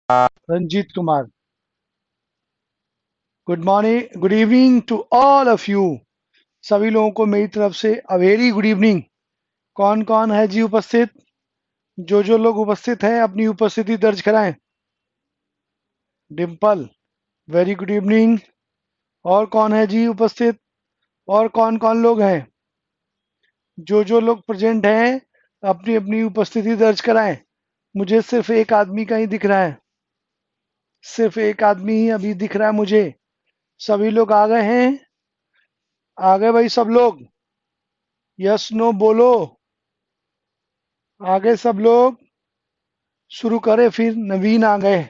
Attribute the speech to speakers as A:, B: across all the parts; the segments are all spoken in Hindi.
A: Ranjit Kumar. Good morning, good evening to all of you. सभी लोगों को मेरी तरफ से अ वेरी गुड इवनिंग। कौन कौन है जी उपस्थित? जो लोग उपस्थित हैं अपनी उपस्थिति दर्ज कराएं। Dimple, very good evening. और कौन है जी उपस्थित? और कौन कौन लोग हैं? जो लोग प्रेजेंट हैं अपनी अपनी उपस्थिति दर्ज कराएं। मुझे सिर्फ एक आदमी का ही दिख रहा है, सिर्फ एक आदमी ही अभी दिख रहा है मुझे। सभी लोग आ गए हैं? आ गए भाई सब लोग? यस नो बोलो। आ गए सब लोग? शुरू करें फिर। नवीन आ गए।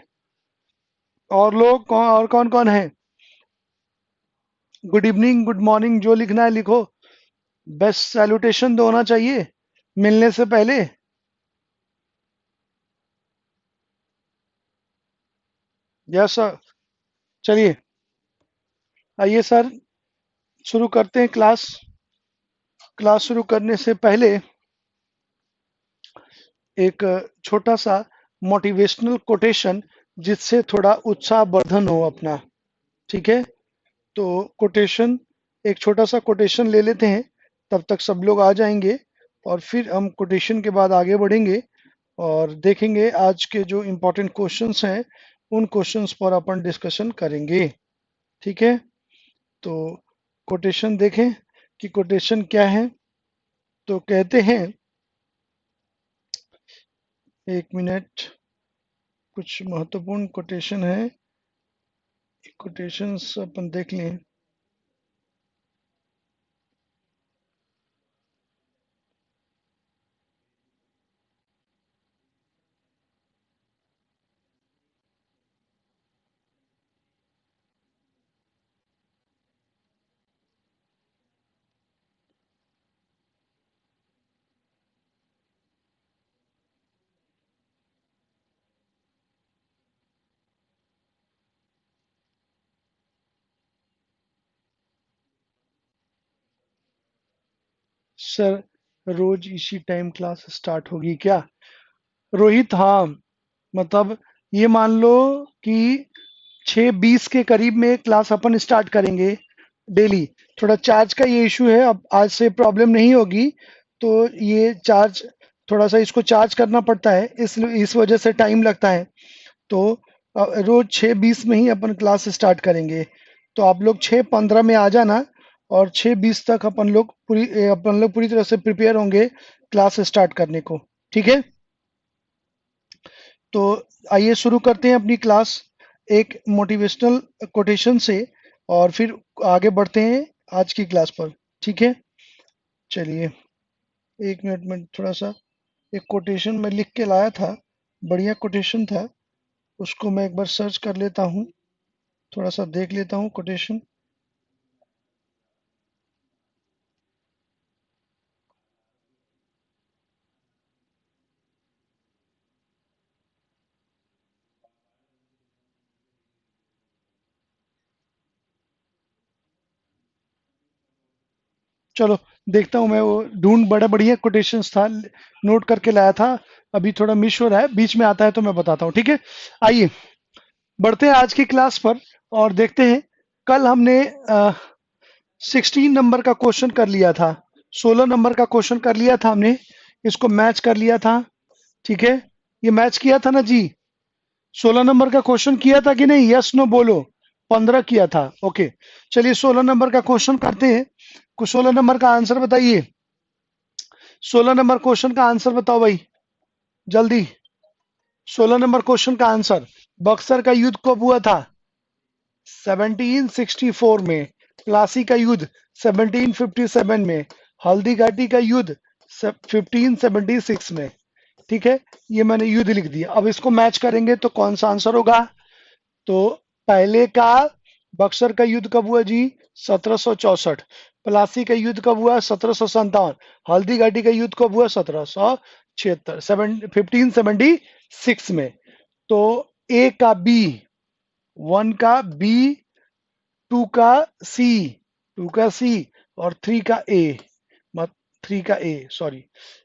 A: और लोग कौन, और कौन कौन है? गुड इवनिंग, गुड मॉर्निंग, जो लिखना है लिखो। बेस्ट सैल्यूटेशन तो होना चाहिए मिलने से पहले। Yes sir. चलिए, आइए सर, शुरू करते हैं क्लास। क्लास शुरू करने से पहले एक छोटा सा मोटिवेशनल कोटेशन, जिससे थोड़ा उत्साह वर्धन हो अपना। ठीक है? तो कोटेशन, एक छोटा सा कोटेशन ले लेते हैं। तब तक सब लोग आ जाएंगे और फिर हम कोटेशन के बाद आगे बढ़ेंगे और देखेंगे आज के जो इम्पोर्टेंट क्वेश्चंस हैं उन क्वेश्चंस पर अपन डिस्कशन करेंगे। ठीक है? तो कोटेशन देखें कि कोटेशन क्या है। तो कहते हैं, एक मिनट, कुछ महत्वपूर्ण कोटेशन है। कोटेशंस अपन देख लें। सर, रोज इसी टाइम क्लास स्टार्ट होगी क्या? रोहित, हाँ। मतलब ये मान लो कि 6:20 के करीब में क्लास अपन स्टार्ट करेंगे डेली। थोड़ा चार्ज का ये इशू है, अब आज से प्रॉब्लम नहीं होगी। तो ये चार्ज, थोड़ा सा इसको चार्ज करना पड़ता है, इस वजह से टाइम लगता है। तो रोज 6:20 में ही अपन क्लास स्टार्ट करेंगे। तो आप लोग 6:15 में आ जाना और 6:20 तक अपन लोग पूरी तरह से प्रिपेयर होंगे क्लास स्टार्ट करने को। ठीक है? तो आइए शुरू करते हैं अपनी क्लास एक मोटिवेशनल कोटेशन से और फिर आगे बढ़ते हैं आज की क्लास पर। ठीक है? चलिए, एक मिनट में थोड़ा सा एक कोटेशन मैं लिख के लाया था, बढ़िया कोटेशन था। उसको मैं एक बार सर्च कर लेता हूँ, थोड़ा सा देख लेता हूँ कोटेशन। चलो, देखता हूँ मैं, वो ढूंढ, बड़ा बढ़िया कोटेशंस था, नोट करके लाया था। अभी थोड़ा मिस हो रहा है, बीच में आता है तो मैं बताता हूँ। ठीक है? आइए बढ़ते हैं आज की क्लास पर और देखते हैं। कल हमने 16 नंबर का क्वेश्चन कर लिया था, 16 नंबर का क्वेश्चन कर लिया था हमने, इसको मैच कर लिया था। ठीक है? ये मैच किया था ना जी? 16 नंबर का क्वेश्चन किया था कि नहीं? यस नो बोलो। 15 किया था। ओके, चलिए 16 नंबर का क्वेश्चन करते हैं। कुछ 16 नंबर का आंसर बताइए। 16 नंबर क्वेश्चन का आंसर बताओ भाई, जल्दी। 16 नंबर क्वेश्चन का आंसर। बक्सर का युद्ध कब हुआ था? 1764 में। प्लासी का युद्ध 1757 में। हल्दी घाटी का युद्ध 1576 में। ठीक है? ये मैंने युद्ध लिख दिया। अब इसको मैच करेंगे तो कौन सा आंसर होगा? तो पहले का, बक्सर का युद्ध कब हुआ जी? 1764। प्लासी का युद्ध कब हुआ? 1757। हल्दी घाटी का युद्ध कब हुआ? 1776, 1576 में। तो ए का बी, 1 का बी, 2 का सी, 2 का सी और 3 का ए, मत 3 का ए, सॉरी।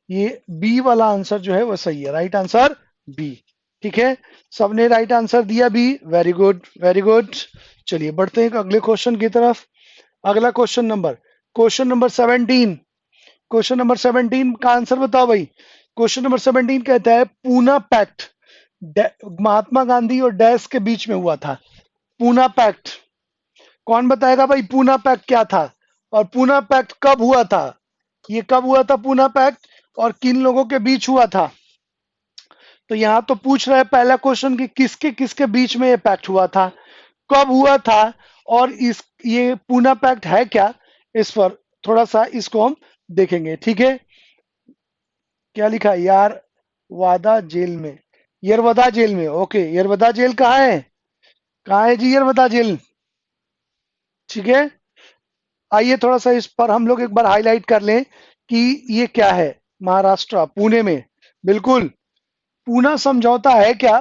A: ये बी वाला आंसर जो है वो सही है, राइट आंसर बी। ठीक है, सबने राइट आंसर दिया भी, वेरी गुड वेरी गुड। चलिए बढ़ते हैं अगले क्वेश्चन की तरफ। अगला क्वेश्चन नंबर 17। क्वेश्चन नंबर 17 का आंसर बताओ भाई। क्वेश्चन नंबर 17 कहता है पूना पैक्ट महात्मा गांधी और डैश के बीच में हुआ था। पूना पैक्ट, कौन बताएगा भाई पूना पैक्ट क्या था और पूना पैक्ट कब हुआ था? ये कब हुआ था पूना पैक्ट और किन लोगों के बीच हुआ था? तो यहाँ तो पूछ रहा है पहला क्वेश्चन कि किसके किसके बीच में ये पैक्ट हुआ था, कब हुआ था, और इस ये पूना पैक्ट है क्या, इस पर थोड़ा सा इसको हम देखेंगे। ठीक है, क्या लिखा है यार, वादा जेल में, यरवदा जेल में। ओके, यरवदा जेल कहाँ है, कहाँ है जी यरवदा जेल? ठीक है, आइए थोड़ा सा इस पर हम लोग एक बार हाईलाइट कर लें कि ये क्या है। महाराष्ट्र पुणे में, बिल्कुल। पूना समझौता है क्या?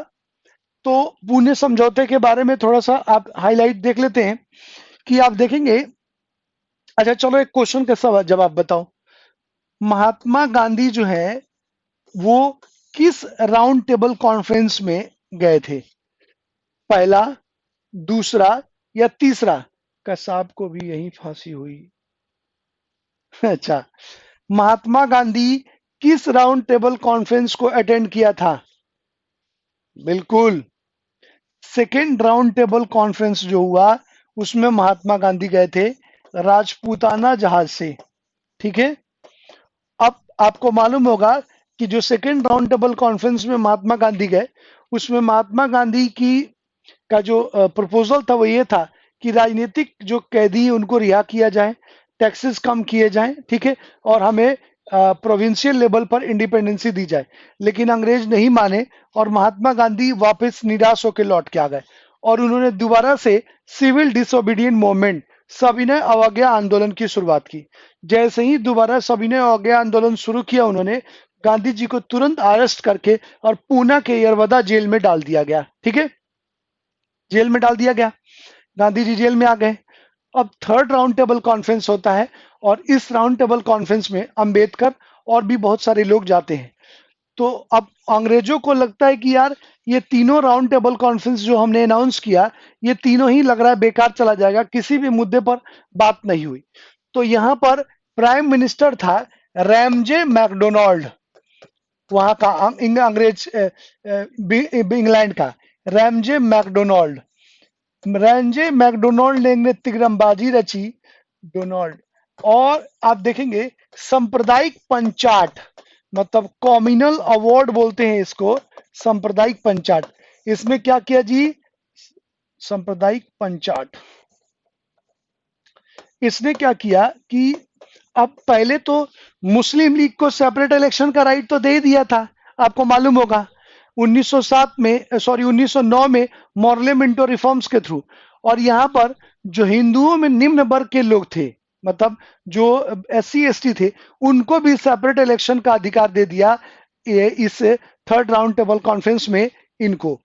A: तो पुणे समझौते के बारे में थोड़ा सा आप हाईलाइट देख लेते हैं कि आप देखेंगे। अच्छा चलो एक क्वेश्चन का सवाल जवाब बताओ। महात्मा गांधी जो है वो किस राउंड टेबल कॉन्फ्रेंस में गए थे? पहला, दूसरा या तीसरा? कसाब को भी यही फांसी हुई। अच्छा, महात्मा गांधी किस राउंड टेबल कॉन्फ्रेंस को अटेंड किया था? बिल्कुल, सेकेंड राउंड टेबल कॉन्फ्रेंस जो हुआ उसमें महात्मा गांधी गए थे राजपूताना जहाज से। ठीक है, अब आपको मालूम होगा कि जो सेकेंड राउंड टेबल कॉन्फ्रेंस में महात्मा गांधी गए उसमें महात्मा गांधी की का जो प्रपोजल था वो ये था कि राजनीतिक जो कैदी हैं, उनको रिहा किया जाए, टैक्सेस कम किए जाएं, ठीक है, और हमें प्रोविंशियल लेवल पर इंडिपेंडेंसी दी जाए। लेकिन अंग्रेज नहीं माने और महात्मा गांधी वापस निराश होकर लौट के आ गए और उन्होंने दोबारा से सिविल डिसोबीडियंट मूवमेंट सविनय अवज्ञा आंदोलन की शुरुआत की। जैसे ही दोबारा सविनय अवज्ञा आंदोलन शुरू किया उन्होंने, गांधी जी को तुरंत अरेस्ट करके और पूना के यरवदा जेल में डाल दिया गया। ठीक है, जेल में डाल दिया गया, गांधी जी जेल में आ गए। अब थर्ड राउंड टेबल कॉन्फ्रेंस होता है और इस राउंड टेबल कॉन्फ्रेंस में अंबेडकर और भी बहुत सारे लोग जाते हैं। तो अब अंग्रेजों को लगता है कि यार ये तीनों राउंड टेबल कॉन्फ्रेंस जो हमने अनाउंस किया ये तीनों ही लग रहा है बेकार चला जाएगा, किसी भी मुद्दे पर बात नहीं हुई। तो यहाँ पर प्राइम मिनिस्टर था रैमजे मैकडोनाल्ड, वहां का अंग्रेज इंग्लैंड का रैमजे मैकडोनाल्ड। रैंजे मैकडोनाल्ड ने तिरंबाजी रची, डोनाल्ड। और आप देखेंगे सांप्रदायिक पंचाट, मतलब कॉम्युनल अवार्ड बोलते हैं इसको, सांप्रदायिक पंचाट। इसमें क्या किया जी, सांप्रदायिक पंचाट, इसने क्या किया कि अब पहले तो मुस्लिम लीग को सेपरेट इलेक्शन का राइट तो दे दिया था, आपको मालूम होगा 1907 में, सॉरी 1909 में मॉर्ले मिंटो रिफॉर्म्स के थ्रू। और यहाँ पर जो हिंदुओं में निम्न वर्ग के लोग थे, मतलब जो SC ST थे, उनको भी सेपरेट इलेक्शन का अधिकार दे दिया इस थर्ड राउंड टेबल कॉन्फ्रेंस में इनको।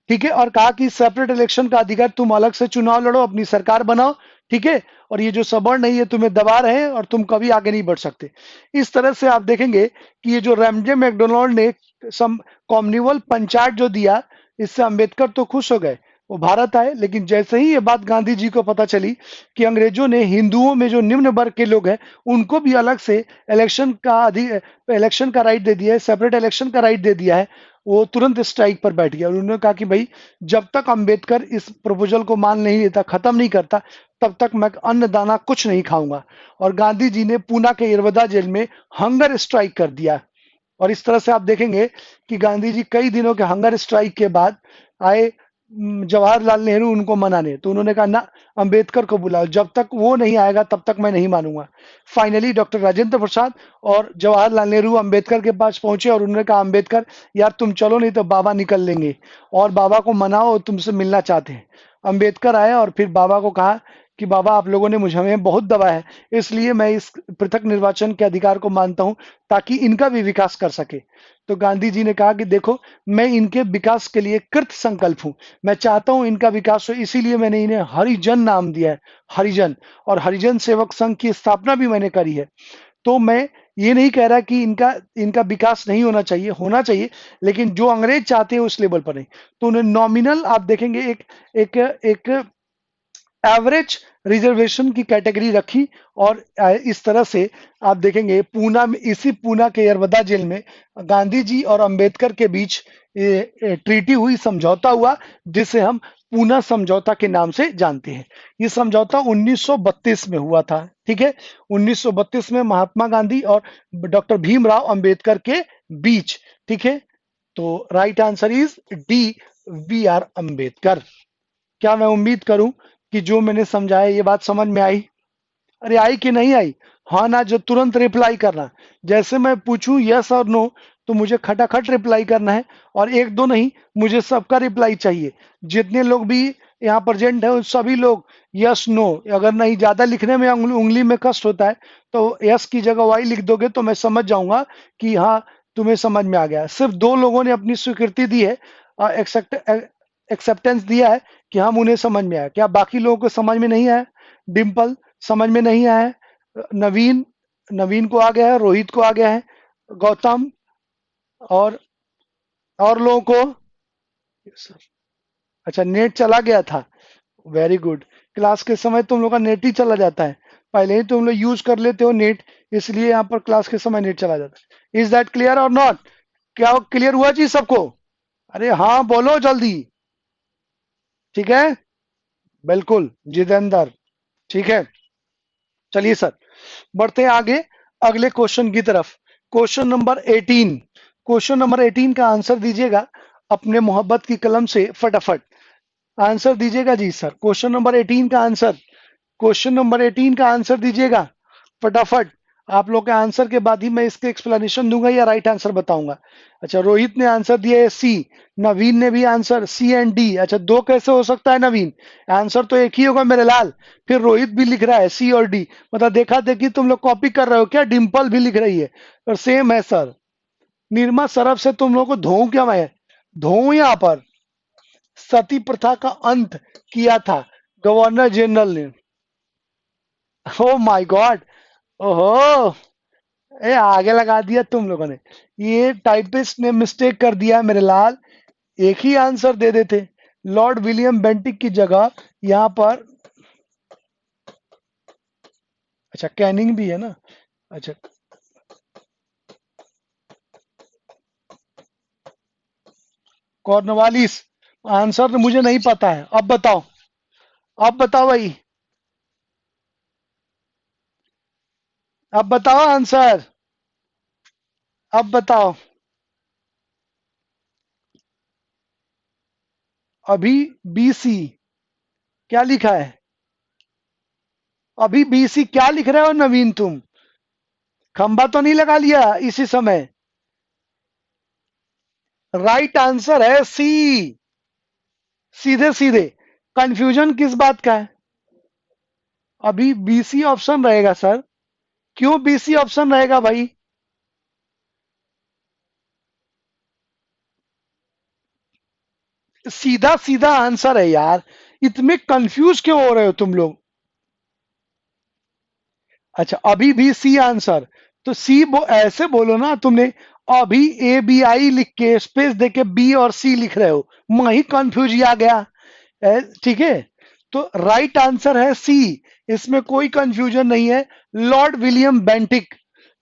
A: ठीक है, और कहा कि सेपरेट इलेक्शन का अधिकार, तुम अलग से चुनाव लड़ो, अपनी सरकार बनाओ, ठीक है, और ये जो सवर्ण है ये तुम्हें दबा रहे हैं और तुम कभी आगे नहीं बढ़ सकते। इस तरह से आप देखेंगे कि ये जो रैमजे मैकडोनाल्ड ने सम कॉम्युनल पंचायत जो दिया, इससे अंबेडकर तो खुश हो गए, वो भारत आए। लेकिन जैसे ही ये बात गांधी जी को पता चली कि अंग्रेजों ने हिंदुओं में जो निम्न वर्ग के लोग हैं उनको भी अलग से इलेक्शन का राइट दे दिया है, सेपरेट इलेक्शन का राइट दे दिया है, वो तुरंत स्ट्राइक पर बैठ गया और उन्होंने कहा कि भाई जब तक अंबेडकर इस प्रपोजल को मान नहीं लेता, खत्म नहीं करता, तब तक मैं अन्न दाना कुछ नहीं खाऊंगा। और गांधी जी ने पूना के यरवदा जेल में हंगर स्ट्राइक कर दिया। और इस तरह से आप देखेंगे कि गांधी जी कई दिनों के हंगर स्ट्राइक के बाद आए जवाहरलाल नेहरू उनको मनाने, तो उन्होंने कहा ना, अंबेडकर को बुलाओ, जब तक वो नहीं आएगा तब तक मैं नहीं मानूंगा। फाइनली डॉक्टर राजेंद्र प्रसाद और जवाहरलाल नेहरू अंबेडकर के पास पहुंचे और उन्होंने कहा अंबेडकर यार तुम चलो नहीं तो बाबा निकल लेंगे, और बाबा को मनाओ और तुमसे मिलना चाहते हैं। अंबेडकर आए और फिर बाबा को कहा कि बाबा आप लोगों ने मुझे हमें बहुत दबाया है, इसलिए मैं इस पृथक निर्वाचन के अधिकार को मानता हूं ताकि इनका भी विकास कर सके। तो गांधी जी ने कहा कि देखो मैं इनके विकास के लिए कृत संकल्प हूं, मैं चाहता हूं इनका विकास हो, इसीलिए मैंने इन्हें हरिजन नाम दिया है, हरिजन। और हरिजन सेवक संघ की स्थापना भी मैंने करी है। तो मैं ये नहीं कह रहा कि इनका इनका विकास नहीं होना चाहिए, लेकिन जो अंग्रेज चाहते हैं उस लेवल पर नहीं। तो उन्हें नॉमिनल आप देखेंगे एक एक एक एवरेज रिजर्वेशन की कैटेगरी रखी, और इस तरह से आप देखेंगे पूना में, इसी पूना के यरवदा जेल में गांधी जी और अंबेडकर के बीच ट्रीटी हुई, समझौता हुआ, जिसे हम पूना समझौता के नाम से जानते हैं। ये समझौता 1932 में हुआ था, ठीक है। 1932 में महात्मा गांधी और डॉक्टर भीमराव अंबेडकर के बीच, ठीक है। तो right answer is D, B R Ambedkar. क्या मैं उम्मीद करूं कि जो मैंने समझाया ये बात समझ में आई? अरे आई कि नहीं आई? हाँ ना, जो तुरंत रिप्लाई करना। जैसे मैं पूछूं यस और नो, तो मुझे खटाखट रिप्लाई करना है, और एक दो नहीं, मुझे सबका रिप्लाई चाहिए। जितने लोग भी यहाँ प्रेजेंट है उन सभी लोग यस नो। अगर नहीं ज्यादा लिखने में उंगली में कष्ट होता है तो यस की जगह वाई लिख दोगे तो मैं समझ जाऊंगा कि हाँ तुम्हें समझ में आ गया। सिर्फ दो लोगों ने अपनी स्वीकृति दी है, एक्सेप्टेंस दिया है कि हम उन्हें समझ में आया। क्या बाकी लोगों को समझ में नहीं आया? डिम्पल समझ में नहीं आया है, नवीन, नवीन को आ गया है, रोहित को आ गया है, गौतम, और लोगों को? अच्छा, नेट चला गया था। Very good. क्लास के समय तुम लोग का नेट ही चला जाता है, पहले ही तुम लोग यूज कर लेते हो नेट, इसलिए यहाँ पर क्लास के समय नेट चला जाता है। इज दैट क्लियर और नॉट? क्या क्लियर हुआ जी सबको? अरे हाँ बोलो जल्दी। ठीक है, बिल्कुल जितेंद्र, ठीक है। चलिए सर, बढ़ते हैं आगे अगले क्वेश्चन की तरफ। क्वेश्चन नंबर 18, क्वेश्चन नंबर 18 का आंसर दीजिएगा अपने मोहब्बत की कलम से फटाफट। आंसर दीजिएगा जी सर, क्वेश्चन नंबर 18 का आंसर, क्वेश्चन नंबर 18 का आंसर दीजिएगा फटाफट। आप लोग के आंसर के बाद ही मैं इसके एक्सप्लेनेशन दूंगा या राइट आंसर बताऊंगा। अच्छा, रोहित ने आंसर दिया है सी, नवीन ने भी आंसर सी एंड डी। अच्छा, दो कैसे हो सकता है नवीन? आंसर तो एक ही होगा मेरे लाल। फिर रोहित भी लिख रहा है सी और डी, मतलब देखा देखी तुम लोग कॉपी कर रहे हो क्या? डिम्पल भी लिख रही है, और सेम है सर। निर्मा सरफ से तुम लोग को धोऊं क्या मैं? धोऊं यहाँ पर? सती प्रथा का अंत किया था गवर्नर जनरल ने। ओ माय गॉड, ओहो, ए आगे लगा दिया तुम लोगों ने। ये टाइपिस्ट ने मिस्टेक कर दिया मेरे लाल, एक ही आंसर दे देते। लॉर्ड विलियम बेंटिक की जगह यहाँ पर, अच्छा कैनिंग भी है ना। अच्छा, कॉर्नवालिस। आंसर तो मुझे नहीं पता है, अब बताओ, अब बताओ भाई, अब बताओ आंसर, अब बताओ। अभी बीसी क्या लिखा है? अभी बीसी क्या लिख रहे हो नवीन तुम? खंबा तो नहीं लगा लिया इसी समय? राइट आंसर है सी, सीधे सीधे। कंफ्यूजन किस बात का है? अभी बीसी ऑप्शन रहेगा सर। क्यों बीसी ऑप्शन रहेगा भाई? सीधा सीधा आंसर है यार, इतने कंफ्यूज क्यों हो रहे हो तुम लोग? अच्छा, अभी भी सी आंसर, तो सी ऐसे बोलो ना तुमने, अभी ए बी आई लिख के स्पेस दे के बी और सी लिख रहे हो, मैं ही कंफ्यूज आ गया। ठीक है, तो राइट आंसर है सी, इसमें कोई कंफ्यूजन नहीं है। Lord William Bentinck,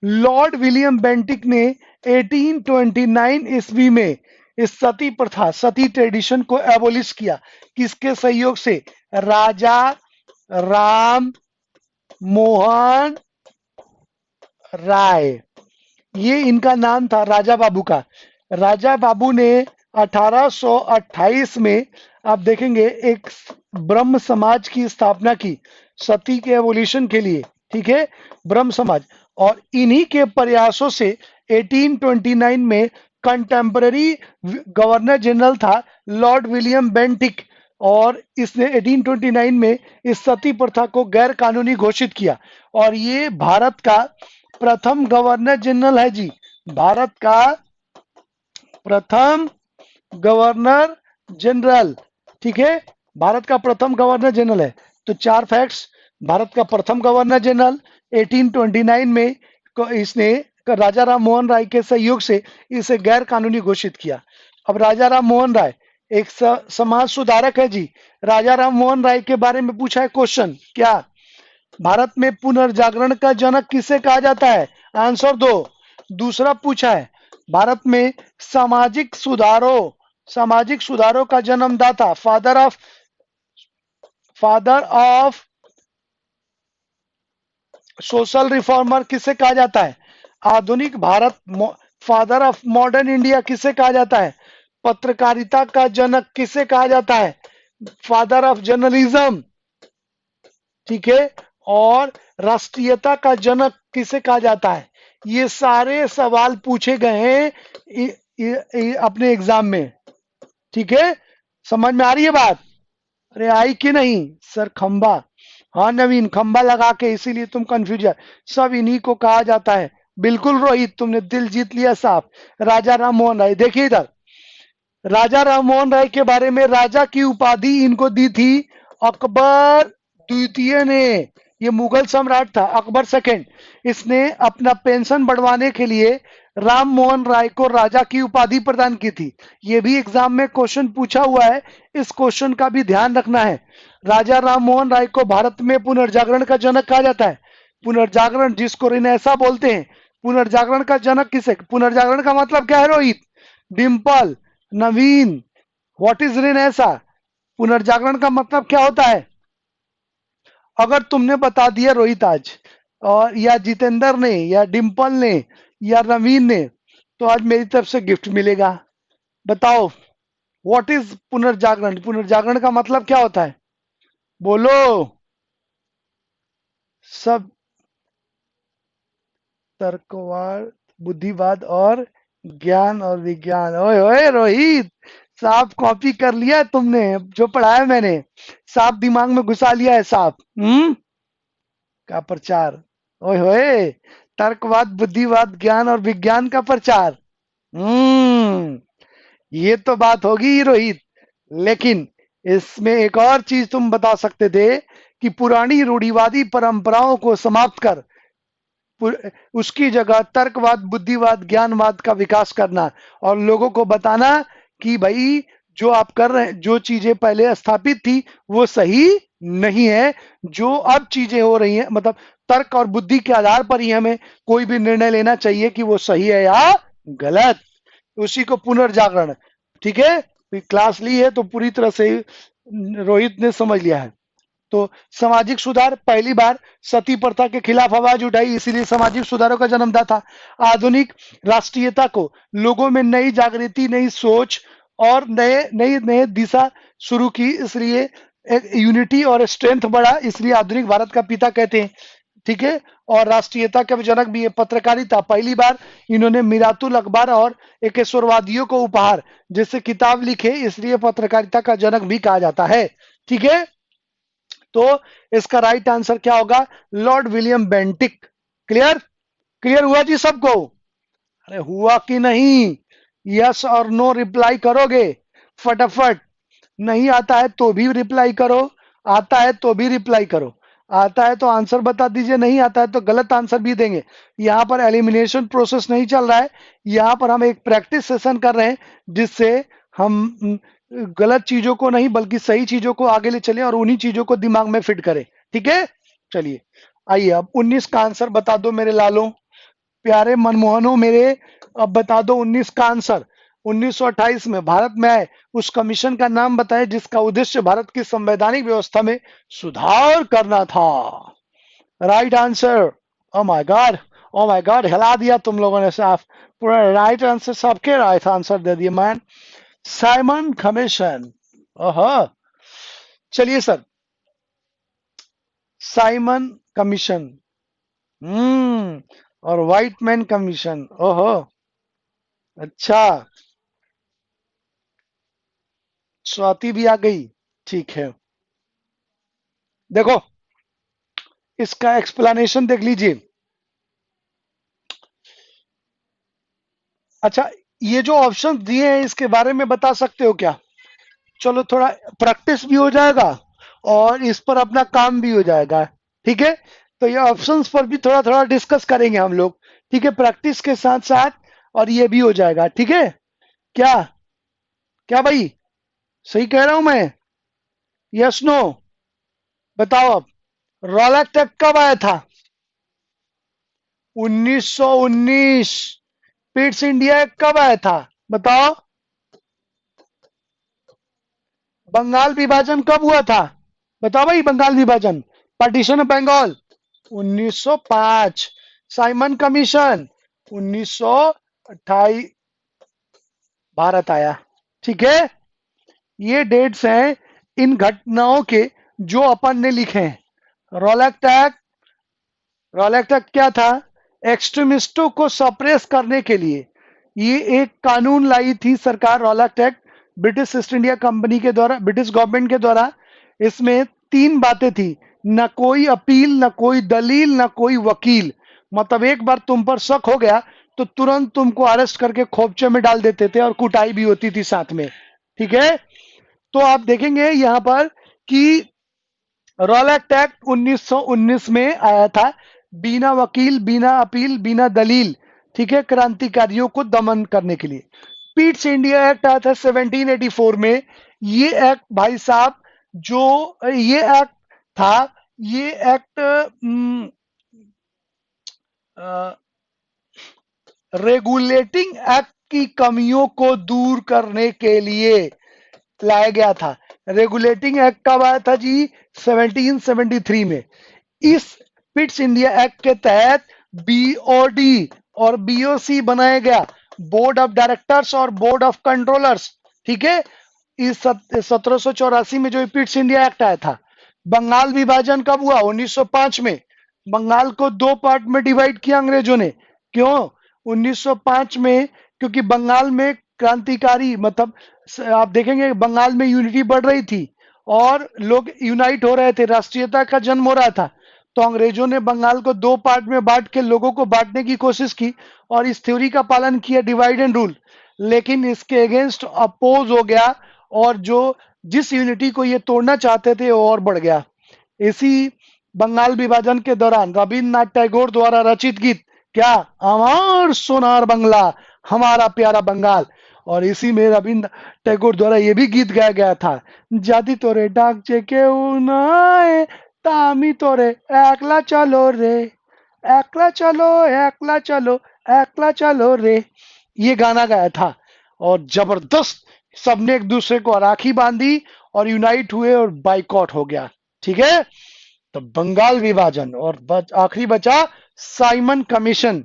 A: Lord William Bentinck ने 1829 ईस्वी में इस सती प्रथा, सती ट्रेडिशन को एबोलिश किया। किसके सहयोग से? राजा राम मोहन राय, ये इनका नाम था राजा बाबू का। राजा बाबू ने 1828 में आप देखेंगे एक ब्रह्म समाज की स्थापना की सती के एवोल्यूशन के लिए, ठीक है, ब्रह्म समाज। और इन्हीं के प्रयासों से 1829 में कंटेम्पररी गवर्नर जनरल था लॉर्ड विलियम बेंटिक, और इसने 1829 में इस सती प्रथा को गैर कानूनी घोषित किया। और ये भारत का प्रथम गवर्नर जनरल है जी, भारत का प्रथम गवर्नर जनरल, ठीक है, भारत का प्रथम गवर्नर जनरल है। तो चार फैक्ट्स, भारत का प्रथम गवर्नर जनरल 1829 में इसने राजा राम मोहन राय के सहयोग से इसे गैर कानूनी घोषित किया। अब राजा राम मोहन राय एक समाज सुधारक है जी। राजा राम मोहन राय के बारे में पूछा है क्वेश्चन, क्या भारत में पुनर्जागरण का जनक किसे कहा जाता है? आंसर दो। दूसरा पूछा है भारत में सामाजिक सुधारों का जन्मदाता, फादर ऑफ सोशल रिफॉर्मर किसे कहा जाता है? आधुनिक Bharat, father of modern India किसे कहा जाता है? पत्रकारिता का जनक किसे कहा जाता है? फादर ऑफ जर्नलिज्म, ठीक है। और राष्ट्रीयता का जनक किसे कहा जाता है? ये सारे सवाल पूछे गए हैं अपने एग्जाम में, ठीक है। समझ में आ रही है बात? अरे आई कि नहीं सर? खंबा, हाँ नवीन, खंबा लगा के, इसीलिए तुम कंफ्यूज है। सब इन्हीं को कहा जाता है। बिल्कुल रोहित, तुमने दिल जीत लिया साहब। राजा राम मोहन राय, देखिए इधर, राजा राम मोहन राय के बारे में राजा की उपाधि इनको दी थी अकबर द्वितीय ने। ये मुगल सम्राट था अकबर सेकंड। इसने अपना पेंशन बढ़वाने के लिए राम मोहन राय को राजा की उपाधि प्रदान की थी। ये भी एग्जाम में क्वेश्चन पूछा हुआ है, इस क्वेश्चन का भी ध्यान रखना है। राजा राम मोहन राय को भारत में पुनर्जागरण का जनक कहा जाता है। पुनर्जागरण जिसको रिनेसा बोलते हैं, पुनर्जागरण का जनक किसे? पुनर्जागरण का मतलब क्या है रोहित? डिम्पल, नवीन, व्हाट इज रिनेसा? पुनर्जागरण का मतलब क्या होता है? अगर तुमने बता दिया रोहित आज, और या जितेंद्र ने या डिम्पल ने या नवीन ने, तो आज मेरी तरफ से गिफ्ट मिलेगा। बताओ व्हाट इज पुनर्जागरण? पुनर्जागरण का मतलब क्या होता है? बोलो सब। तर्कवाद, बुद्धिवाद और ज्ञान और विज्ञान। ओए ओए रोहित, साफ कॉपी कर लिया है तुमने, जो पढ़ाया मैंने साफ दिमाग में घुसा लिया है साफ। का प्रचार, ओए होए, तर्कवाद, बुद्धिवाद, ज्ञान और विज्ञान का प्रचार। ये तो बात होगी रोहित। लेकिन इसमें एक और चीज तुम बता सकते थे कि पुरानी रूढ़िवादी परंपराओं को समाप्त कर उसकी जगह तर्कवाद, बुद्धिवाद, ज्ञानवाद का विकास करना, और लोगों को बताना कि भाई जो आप कर रहे हैं, जो चीजें पहले स्थापित थी वो सही नहीं है, जो अब चीजें हो रही हैं, मतलब तर्क और बुद्धि के आधार पर ही हमें कोई भी निर्णय लेना चाहिए कि वो सही है या गलत। उसी को पुनर्जागरण, ठीक है। क्लास ली है तो पूरी तरह से रोहित ने समझ लिया है। तो सामाजिक सुधार, पहली बार सती प्रथा के खिलाफ आवाज उठाई, इसीलिए सामाजिक सुधारों का जन्मदाता था। आधुनिक राष्ट्रीयता को लोगों में नई जागृति, नई सोच और नए नई नए दिशा शुरू की, इसलिए एक यूनिटी और स्ट्रेंथ बढ़ा, इसलिए आधुनिक भारत का पिता कहते हैं, ठीक है। और राष्ट्रीयता के जनक भी है। पत्रकारिता, पहली बार इन्होंने मिरातुल अखबार और एकेश्वरवादियों को उपहार जैसे किताब लिखे, इसलिए पत्रकारिता का जनक भी कहा जाता है, ठीक है। तो इसका राइट आंसर क्या होगा? Lord William Bentinck. Clear? Clear हुआ जी सबको? अरे हुआ कि नहीं? यस और नो रिप्लाई करोगे फटाफट। नहीं आता है तो भी रिप्लाई करो, आता है तो भी रिप्लाई करो। आता है तो आंसर बता दीजिए, नहीं आता है तो गलत आंसर भी देंगे। यहाँ पर एलिमिनेशन प्रोसेस नहीं चल रहा है, यहाँ पर हम एक प्रैक्टिस सेशन कर रहे हैं, जिससे हम गलत चीजों को नहीं बल्कि सही चीजों को आगे ले चले और उन्हीं चीजों को दिमाग में फिट करें, ठीक है। चलिए आइए, अब 19 का आंसर बता दो मेरे लालो, प्यारे मनमोहनो मेरे। अब बता दो 19 का आंसर। 1928 में भारत में आए उस कमीशन का नाम बताएं जिसका उद्देश्य भारत की संवैधानिक व्यवस्था में सुधार करना था। Right answer. Oh my God, oh my God, हिला दिया तुम लोगों ने साफ। पूरा राइट आंसर, सबके राइट आंसर दे दिए मैन। साइमन कमीशन, ओहो। चलिए सर, साइमन कमीशन, और व्हाइटमैन कमीशन, ओहो, अच्छा। स्वाति भी आ गई, ठीक है। देखो इसका एक्सप्लेनेशन देख लीजिए। अच्छा, ये जो ऑप्शन दिए हैं इसके बारे में बता सकते हो क्या? चलो थोड़ा प्रैक्टिस भी हो जाएगा और इस पर अपना काम भी हो जाएगा, ठीक है। तो ये ऑप्शंस पर भी थोड़ा थोड़ा डिस्कस करेंगे हम लोग, ठीक है, प्रैक्टिस के साथ साथ, और ये भी हो जाएगा। ठीक है, क्या क्या भाई, सही कह रहा हूं मैं? Yes no? बताओ अब, रोलक टेक कब आया था? 1919। पिट्स इंडिया कब आया था? बताओ। बंगाल विभाजन कब हुआ था? बताओ भाई, बंगाल विभाजन, partition of Bengal, 1905। Simon commission, 1928 Bharat आया। ठीक है, ये डेट्स हैं इन घटनाओं के जो अपन ने लिखे हैं। रोलक एक्ट, रोलक एक्ट क्या था? एक्सट्रीमिस्टों को सप्रेस करने के लिए ये एक कानून लाई थी सरकार, Rowlatt Act, British East India Company के द्वारा, ब्रिटिश गवर्नमेंट के द्वारा। इसमें तीन बातें थी: न कोई अपील, न कोई दलील, न कोई वकील। मतलब एक बार तुम पर शक हो गया तो तुरंत तुमको अरेस्ट करके खोपचे में डाल देते थे, और कुटाई भी होती थी साथ में। ठीक है, तो आप देखेंगे यहां पर कि रोलैक्ट एक्ट 1919 में आया था, बिना वकील, बिना अपील, बिना दलील। ठीक है, क्रांतिकारियों को दमन करने के लिए। पीट्स इंडिया एक्ट आया था 1784 में। ये एक्ट भाई साहब, जो ये एक्ट था, ये एक्ट रेगुलेटिंग एक्ट की कमियों को दूर करने के लिए लाया गया था। रेगुलेटिंग एक्ट कब आया था जी? 1773 में। इस पिट्स इंडिया एक्ट के तहत बीओडी और बीओसी बनाया गया, बोर्ड ऑफ डायरेक्टर्स और बोर्ड ऑफ कंट्रोलर्स। ठीक है, इस 1784 में जो पिट्स इंडिया एक्ट आया था। बंगाल विभाजन कब हुआ? 1905 में। बंगाल को दो पार्ट में डिवाइड किया अंग्रेजों ने। क्यों? 1905 में, क्योंकि बंगाल में क्रांतिकारी, मतलब आप देखेंगे बंगाल में यूनिटी बढ़ रही थी और लोग यूनाइट हो रहे थे, राष्ट्रीयता का जन्म हो रहा था। तो अंग्रेजों ने बंगाल को दो पार्ट में बांट के लोगों को बांटने की कोशिश की और इस थ्योरी का पालन किया, डिवाइड एंड रूल। लेकिन इसके अगेंस्ट अपोज हो गया, और जो जिस यूनिटी को ये तोड़ना चाहते थे वो और बढ़ गया। इसी बंगाल विभाजन के दौरान रविन्द्रनाथ टैगोर द्वारा रचित गीत, क्या, अमर सोनार बंगला, हमारा प्यारा बंगाल, और इसी में रविन्द्र टैगोर द्वारा ये भी गीत गाया गया था: जाति तोरे डाक जे केउ नय, तामी तोरे एकला चलो रे, एकला चलो, एकला चलो, एकला चलो रे। ये गाना गाया था, और जबरदस्त सबने एक दूसरे को राखी बांधी और यूनाइट हुए और बाइकआउट हो गया। ठीक है, तो बंगाल विभाजन, और आखिरी बचा साइमन कमीशन।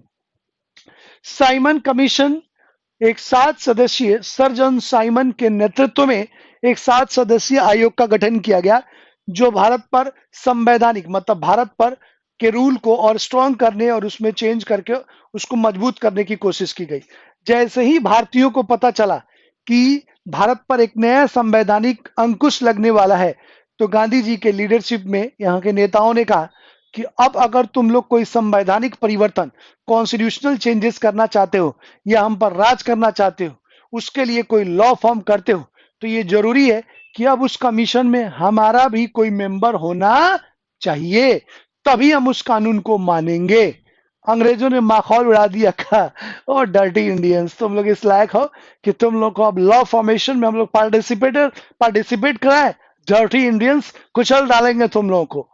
A: साइमन कमीशन एक 7 सदस्यीय सर जॉन साइमन के नेतृत्व में एक 7 सदस्यीय आयोग का गठन किया गया, जो भारत पर संवैधानिक, मतलब भारत पर के रूल को और स्ट्रॉन्ग करने और उसमें चेंज करके उसको मजबूत करने की कोशिश की गई। जैसे ही भारतीयों को पता चला कि भारत पर एक नया संवैधानिक अंकुश लगने वाला है, तो गांधी जी के लीडरशिप में यहाँ के नेताओं ने कहा कि अब अगर तुम लोग कोई संवैधानिक परिवर्तन, कॉन्स्टिट्यूशनल चेंजेस करना चाहते हो या हम पर राज करना चाहते हो, उसके लिए कोई लॉ फॉर्म करते हो, तो ये जरूरी है कि अब उस कमीशन में हमारा भी कोई मेंबर होना चाहिए, तभी हम उस कानून को मानेंगे। अंग्रेजों ने माहौल उड़ा दिया का, और डर्टी इंडियंस, तुम लोग इस लायक हो कि तुम लोग को अब लॉ फॉर्मेशन में हम लोग पार्टिसिपेट कराएं? डर्टी इंडियंस, कुचल डालेंगे तुम लोगों को।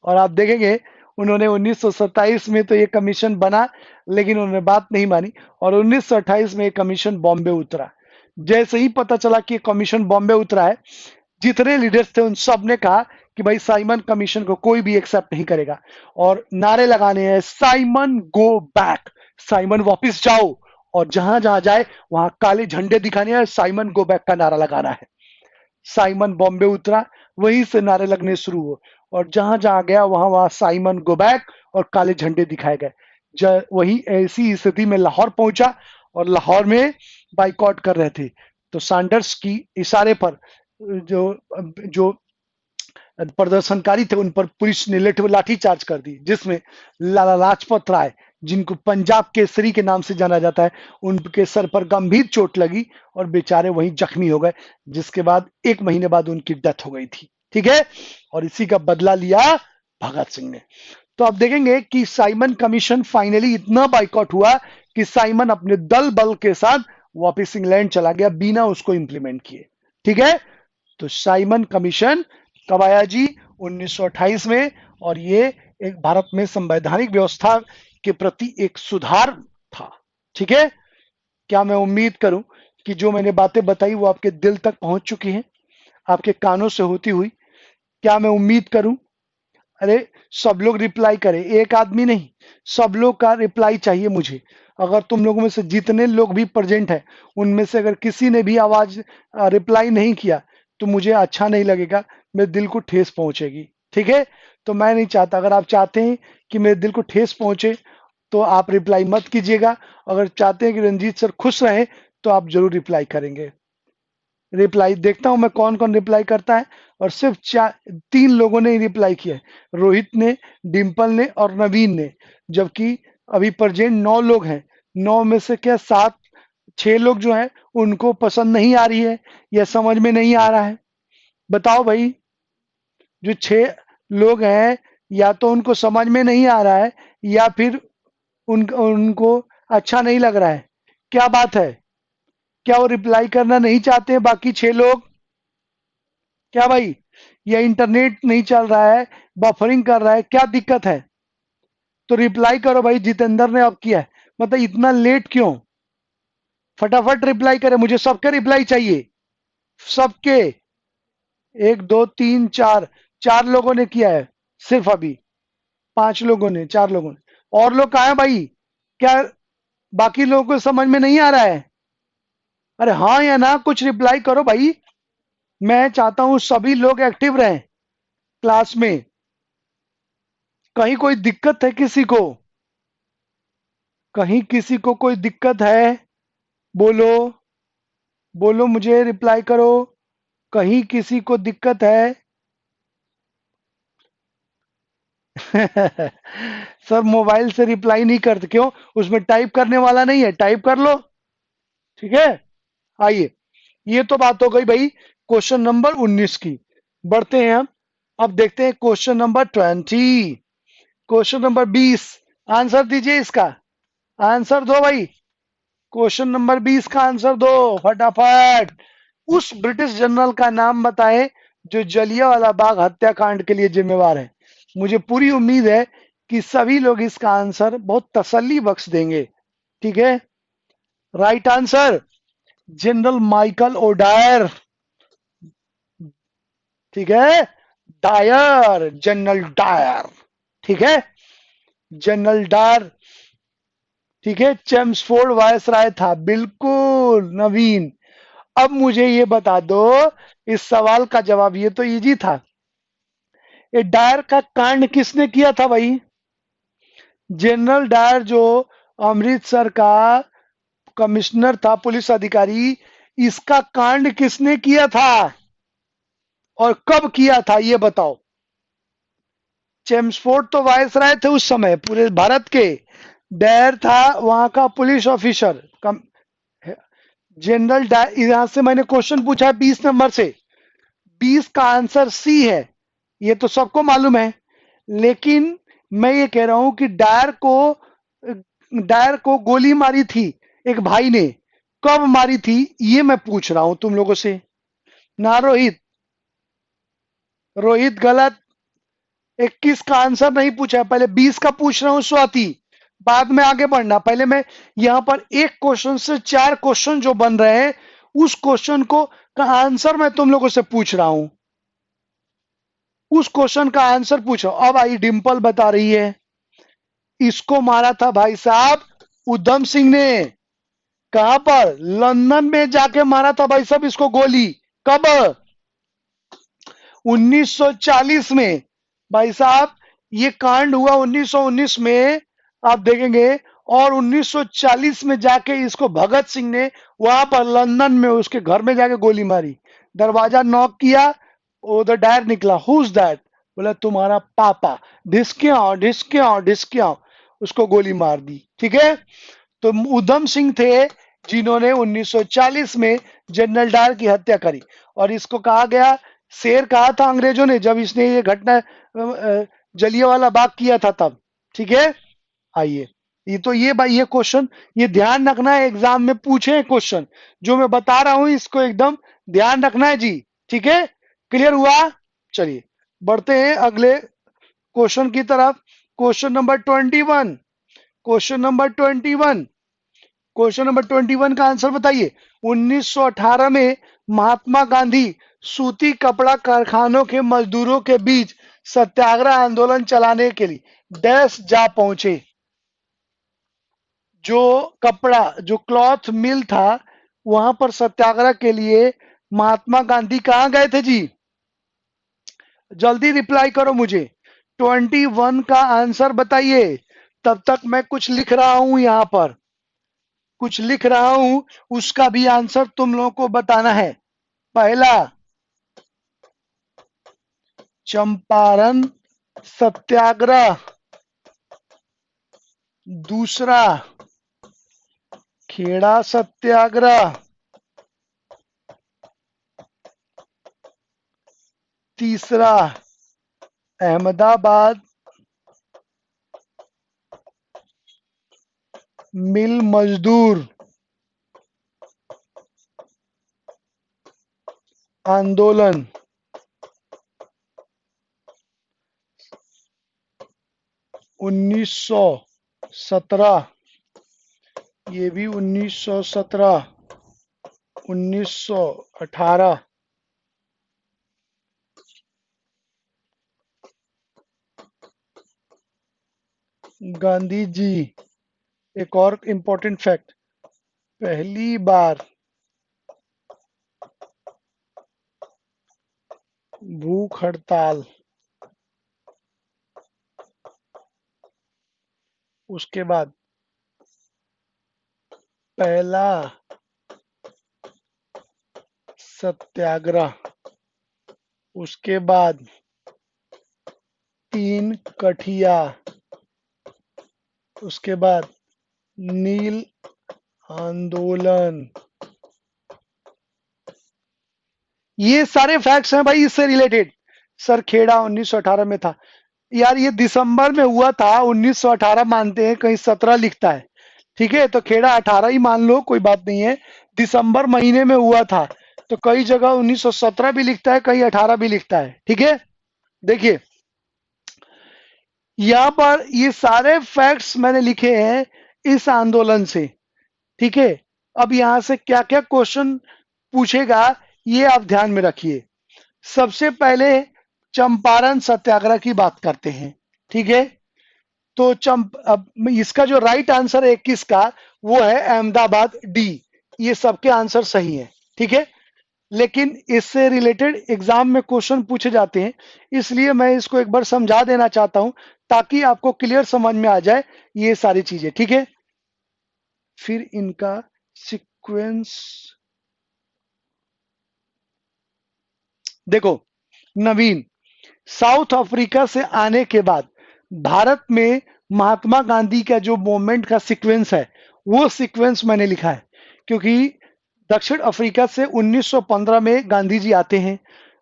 A: और आप देखेंगे उन्होंने 1927 में तो ये कमीशन बना, लेकिन उन्होंने बात नहीं मानी, और 1928 में ये कमीशन बॉम्बे उतरा। जैसे ही पता चला कि कमीशन बॉम्बे उतरा है, जितने लीडर्स थे उन सब ने कहा कि भाई साइमन कमीशन को कोई भी एक्सेप्ट नहीं करेगा, और नारे लगाने हैं: साइमन गो बैक, साइमन वापस जाओ। और जहां जहां जाए वहां काले झंडे दिखाने हैं, साइमन गो बैक का नारा लगाना है। साइमन बॉम्बे उतरा, वहीं से नारे लगने शुरू हुए, और जहां जहां गया वहां वहां साइमन गो बैक और काले झंडे दिखाए गए। वही ऐसी स्थिति में लाहौर पहुंचा, और लाहौर में बाइकआउट कर रहे थे। तो सैंडर्स की इशारे पर जो जो प्रदर्शनकारी थे उन पर पुलिस ने लाठी चार्ज कर दी, जिसमें लाला लाजपत राय, जिनको पंजाब केसरी के नाम से जाना जाता है, उनके सर पर गंभीर चोट लगी और बेचारे वहीं जख्मी हो गए, जिसके बाद 1 महीने बाद उनकी डेथ हो गई थी। ठीक है, और इसी का बदला लिया भगत सिंह ने। तो आप देखेंगे कि साइमन कमीशन फाइनली इतना बाइकआउट हुआ कि साइमन अपने दल बल के साथ वापस इंग्लैंड चला गया बिना उसको इंप्लीमेंट किए। ठीक है, तो साइमन कमीशन कब आया जी? 1928 में। और ये एक भारत में संवैधानिक व्यवस्था के प्रति एक सुधार था। ठीक है, क्या मैं उम्मीद करूं कि जो मैंने बातें बताई वो आपके दिल तक पहुंच चुकी हैं, आपके कानों से होती हुई? क्या मैं उम्मीद करूं? अरे सब लोग रिप्लाई करें, एक आदमी नहीं, सब लोग का रिप्लाई चाहिए मुझे। अगर तुम लोगों में से जितने लोग भी प्रेजेंट हैं उनमें से अगर किसी ने भी आवाज रिप्लाई नहीं किया तो मुझे अच्छा नहीं लगेगा, मेरे दिल को ठेस पहुंचेगी। ठीक है, तो मैं नहीं चाहता। अगर आप चाहते हैं कि मेरे दिल को ठेस पहुंचे तो आप रिप्लाई मत कीजिएगा। अगर चाहते हैं कि रंजीत सर खुश रहे तो आप जरूर रिप्लाई करेंगे। रिप्लाई देखता हूं मैं कौन कौन रिप्लाई करता है। और सिर्फ 3 लोगों ने ही रिप्लाई किया है, रोहित ने, डिम्पल ने और नवीन ने। जबकि अभी प्रेजेंट 9 लोग हैं, 9 में से क्या 7 6 लोग जो हैं उनको पसंद नहीं आ रही है या समझ में नहीं आ रहा है। बताओ भाई, जो 6 लोग हैं या तो उनको समझ में नहीं आ रहा है या फिर उनको अच्छा नहीं लग रहा है। क्या बात है? क्या वो रिप्लाई करना नहीं चाहते हैं बाकी 6 लोग? क्या भाई, या इंटरनेट नहीं चल रहा है, बफरिंग कर रहा है, क्या दिक्कत है? तो रिप्लाई करो भाई। जितेंद्र ने अब किया है, मतलब इतना लेट क्यों? फटाफट रिप्लाई करें, मुझे सबके रिप्लाई चाहिए, सबके। 1 2 3 4, 4 लोगों ने किया है सिर्फ अभी, 5 लोगों ने, 4 लोगों ने। और लोग कहाँ हैं भाई? क्या बाकी लोगों को समझ में नहीं आ रहा है? अरे हाँ या ना कुछ रिप्लाई करो भाई। मैं चाहता हूं सभी लोग एक्टिव रहें क्लास में। कहीं कोई दिक्कत है किसी को? कहीं किसी को कोई दिक्कत है? बोलो, बोलो, मुझे रिप्लाई करो। कहीं किसी को दिक्कत है? सर मोबाइल से रिप्लाई नहीं करते क्यों? उसमें टाइप करने वाला नहीं है, टाइप कर लो। ठीक है, आइए, ये तो बात हो गई भाई क्वेश्चन नंबर 19 की। बढ़ते हैं हम। अब देखते हैं question number 20। Question number 20, answer दीजिए इसका। आंसर दो भाई, क्वेश्चन नंबर 20 का आंसर दो फटाफट। उस ब्रिटिश जनरल का नाम बताएं जो जलियांवाला बाग हत्याकांड के लिए जिम्मेवार है। मुझे पूरी उम्मीद है कि सभी लोग इसका आंसर बहुत तसल्ली बख्श देंगे। ठीक है, right answer general Michael O'Dwyer. ठीक है, डायर, जनरल डायर। ठीक है, जनरल डायर। ठीक है, चेम्सफोर्ड वायसराय था, बिल्कुल नवीन। अब मुझे ये बता दो, इस सवाल का जवाब, ये तो इजी था। ये डायर का कांड किसने किया था भाई? जनरल डायर जो अमृतसर का कमिश्नर था, पुलिस अधिकारी, इसका कांड किसने किया था और कब किया था ये बताओ। चेम्सफोर्ड तो वायसराय थे उस समय पूरे भारत के, डायर था वहां का पुलिस ऑफिसर। जनरल डायर, यहां से मैंने क्वेश्चन पूछा है 20 नंबर से, 20 का आंसर सी है, ये तो सबको मालूम है। लेकिन मैं ये कह रहा हूं कि डायर को गोली मारी थी एक भाई ने, कब मारी थी ये मैं पूछ रहा हूं तुम लोगों से। ना रोहित, रोहित गलत। 21 का आंसर नहीं पूछा, पहले 20 का पूछ रहा हूं स्वाति, बाद में आगे बढ़ना। पहले मैं यहां पर एक क्वेश्चन से 4 क्वेश्चन जो बन रहे हैं उस क्वेश्चन को का आंसर मैं तुम लोगों से पूछ रहा हूं, उस क्वेश्चन का आंसर पूछो। अब आई डिंपल बता रही है, इसको मारा था भाई साहब उधम सिंह ने। कहां पर? लंदन में जाके मारा था भाई साहब इसको गोली। कब? 1940 में भाई साहब, ये कांड हुआ 1919 में, आप देखेंगे। और 1940 में जाके इसको भगत सिंह ने वहां पर लंदन में उसके घर में जाके गोली मारी। दरवाजा नॉक किया, उधर डायर निकला, हुज दैट? बोला तुम्हारा पापा। ढिसक्याओ ढिसक्याओ ढिसक्याओ, उसको गोली मार दी। ठीक है, तो उधम सिंह थे जिन्होंने 1940 में जनरल डायर की हत्या करी। और इसको कहा गया, शेर कहा था अंग्रेजों ने जब इसने ये घटना जलियांवाला बाग किया था तब। ठीक है, आइए, ये तो ये भाई, ये क्वेश्चन, ये ध्यान रखना है, एग्जाम में पूछे क्वेश्चन, जो मैं बता रहा हूं इसको एकदम ध्यान रखना है जी। ठीक है, क्लियर हुआ? चलिए बढ़ते हैं अगले क्वेश्चन की तरफ। Question number 21, question number 21, question number 21 का आंसर बताइए। 1918 में महात्मा गांधी सूती कपड़ा कारखानों के मजदूरों के बीच सत्याग्रह आंदोलन चलाने के लिए डैश जा पहुंचे। जो कपड़ा, जो क्लॉथ मिल था, वहां पर सत्याग्रह के लिए महात्मा गांधी कहां गए थे जी? जल्दी रिप्लाई करो मुझे, 21 का आंसर बताइए। तब तक मैं कुछ लिख रहा हूं, यहां पर कुछ लिख रहा हूं, उसका भी आंसर तुम लोगों को बताना है। पहला, चंपारण सत्याग्रह। दूसरा, खेड़ा सत्याग्रह। तीसरा, अहमदाबाद मिल मजदूर आंदोलन। 1917, ये भी 1917, 1918। गांधी जी, एक और इंपॉर्टेंट फैक्ट, पहली बार भूख हड़ताल, उसके बाद पहला सत्याग्रह, उसके बाद 3 कठिया, उसके बाद नील आंदोलन। ये सारे फैक्ट्स हैं भाई इससे रिलेटेड। सर खेड़ा 1918 में था, यार ये दिसंबर में हुआ था, 1918 मानते हैं, कहीं 17 लिखता है। ठीक है, तो खेड़ा 18 ही मान लो, कोई बात नहीं है, दिसंबर महीने में हुआ था। तो कई जगह 1917 भी लिखता है, कहीं 18 भी लिखता है। ठीक है, देखिए यहां पर ये सारे फैक्ट्स मैंने लिखे हैं इस आंदोलन से। ठीक है, अब यहां से क्या क्या क्वेश्चन पूछेगा, ये आप ध्यान में रखिए। सबसे पहले चंपारण सत्याग्रह की बात करते हैं। ठीक है, तो अब इसका जो राइट आंसर है 21 का, वो है अहमदाबाद डी। ये सबके आंसर सही है। ठीक है, लेकिन इससे रिलेटेड एग्जाम में क्वेश्चन पूछे जाते हैं, इसलिए मैं इसको एक बार समझा देना चाहता हूं, ताकि आपको क्लियर समझ में आ जाए ये सारी चीजें। ठीक है, फिर इनका सीक्वेंस देखो। नवीन, साउथ अफ्रीका से आने के बाद भारत में महात्मा गांधी का जो मूवमेंट का सीक्वेंस है, वो सीक्वेंस मैंने लिखा है। क्योंकि दक्षिण अफ्रीका से 1915 में गांधी जी आते हैं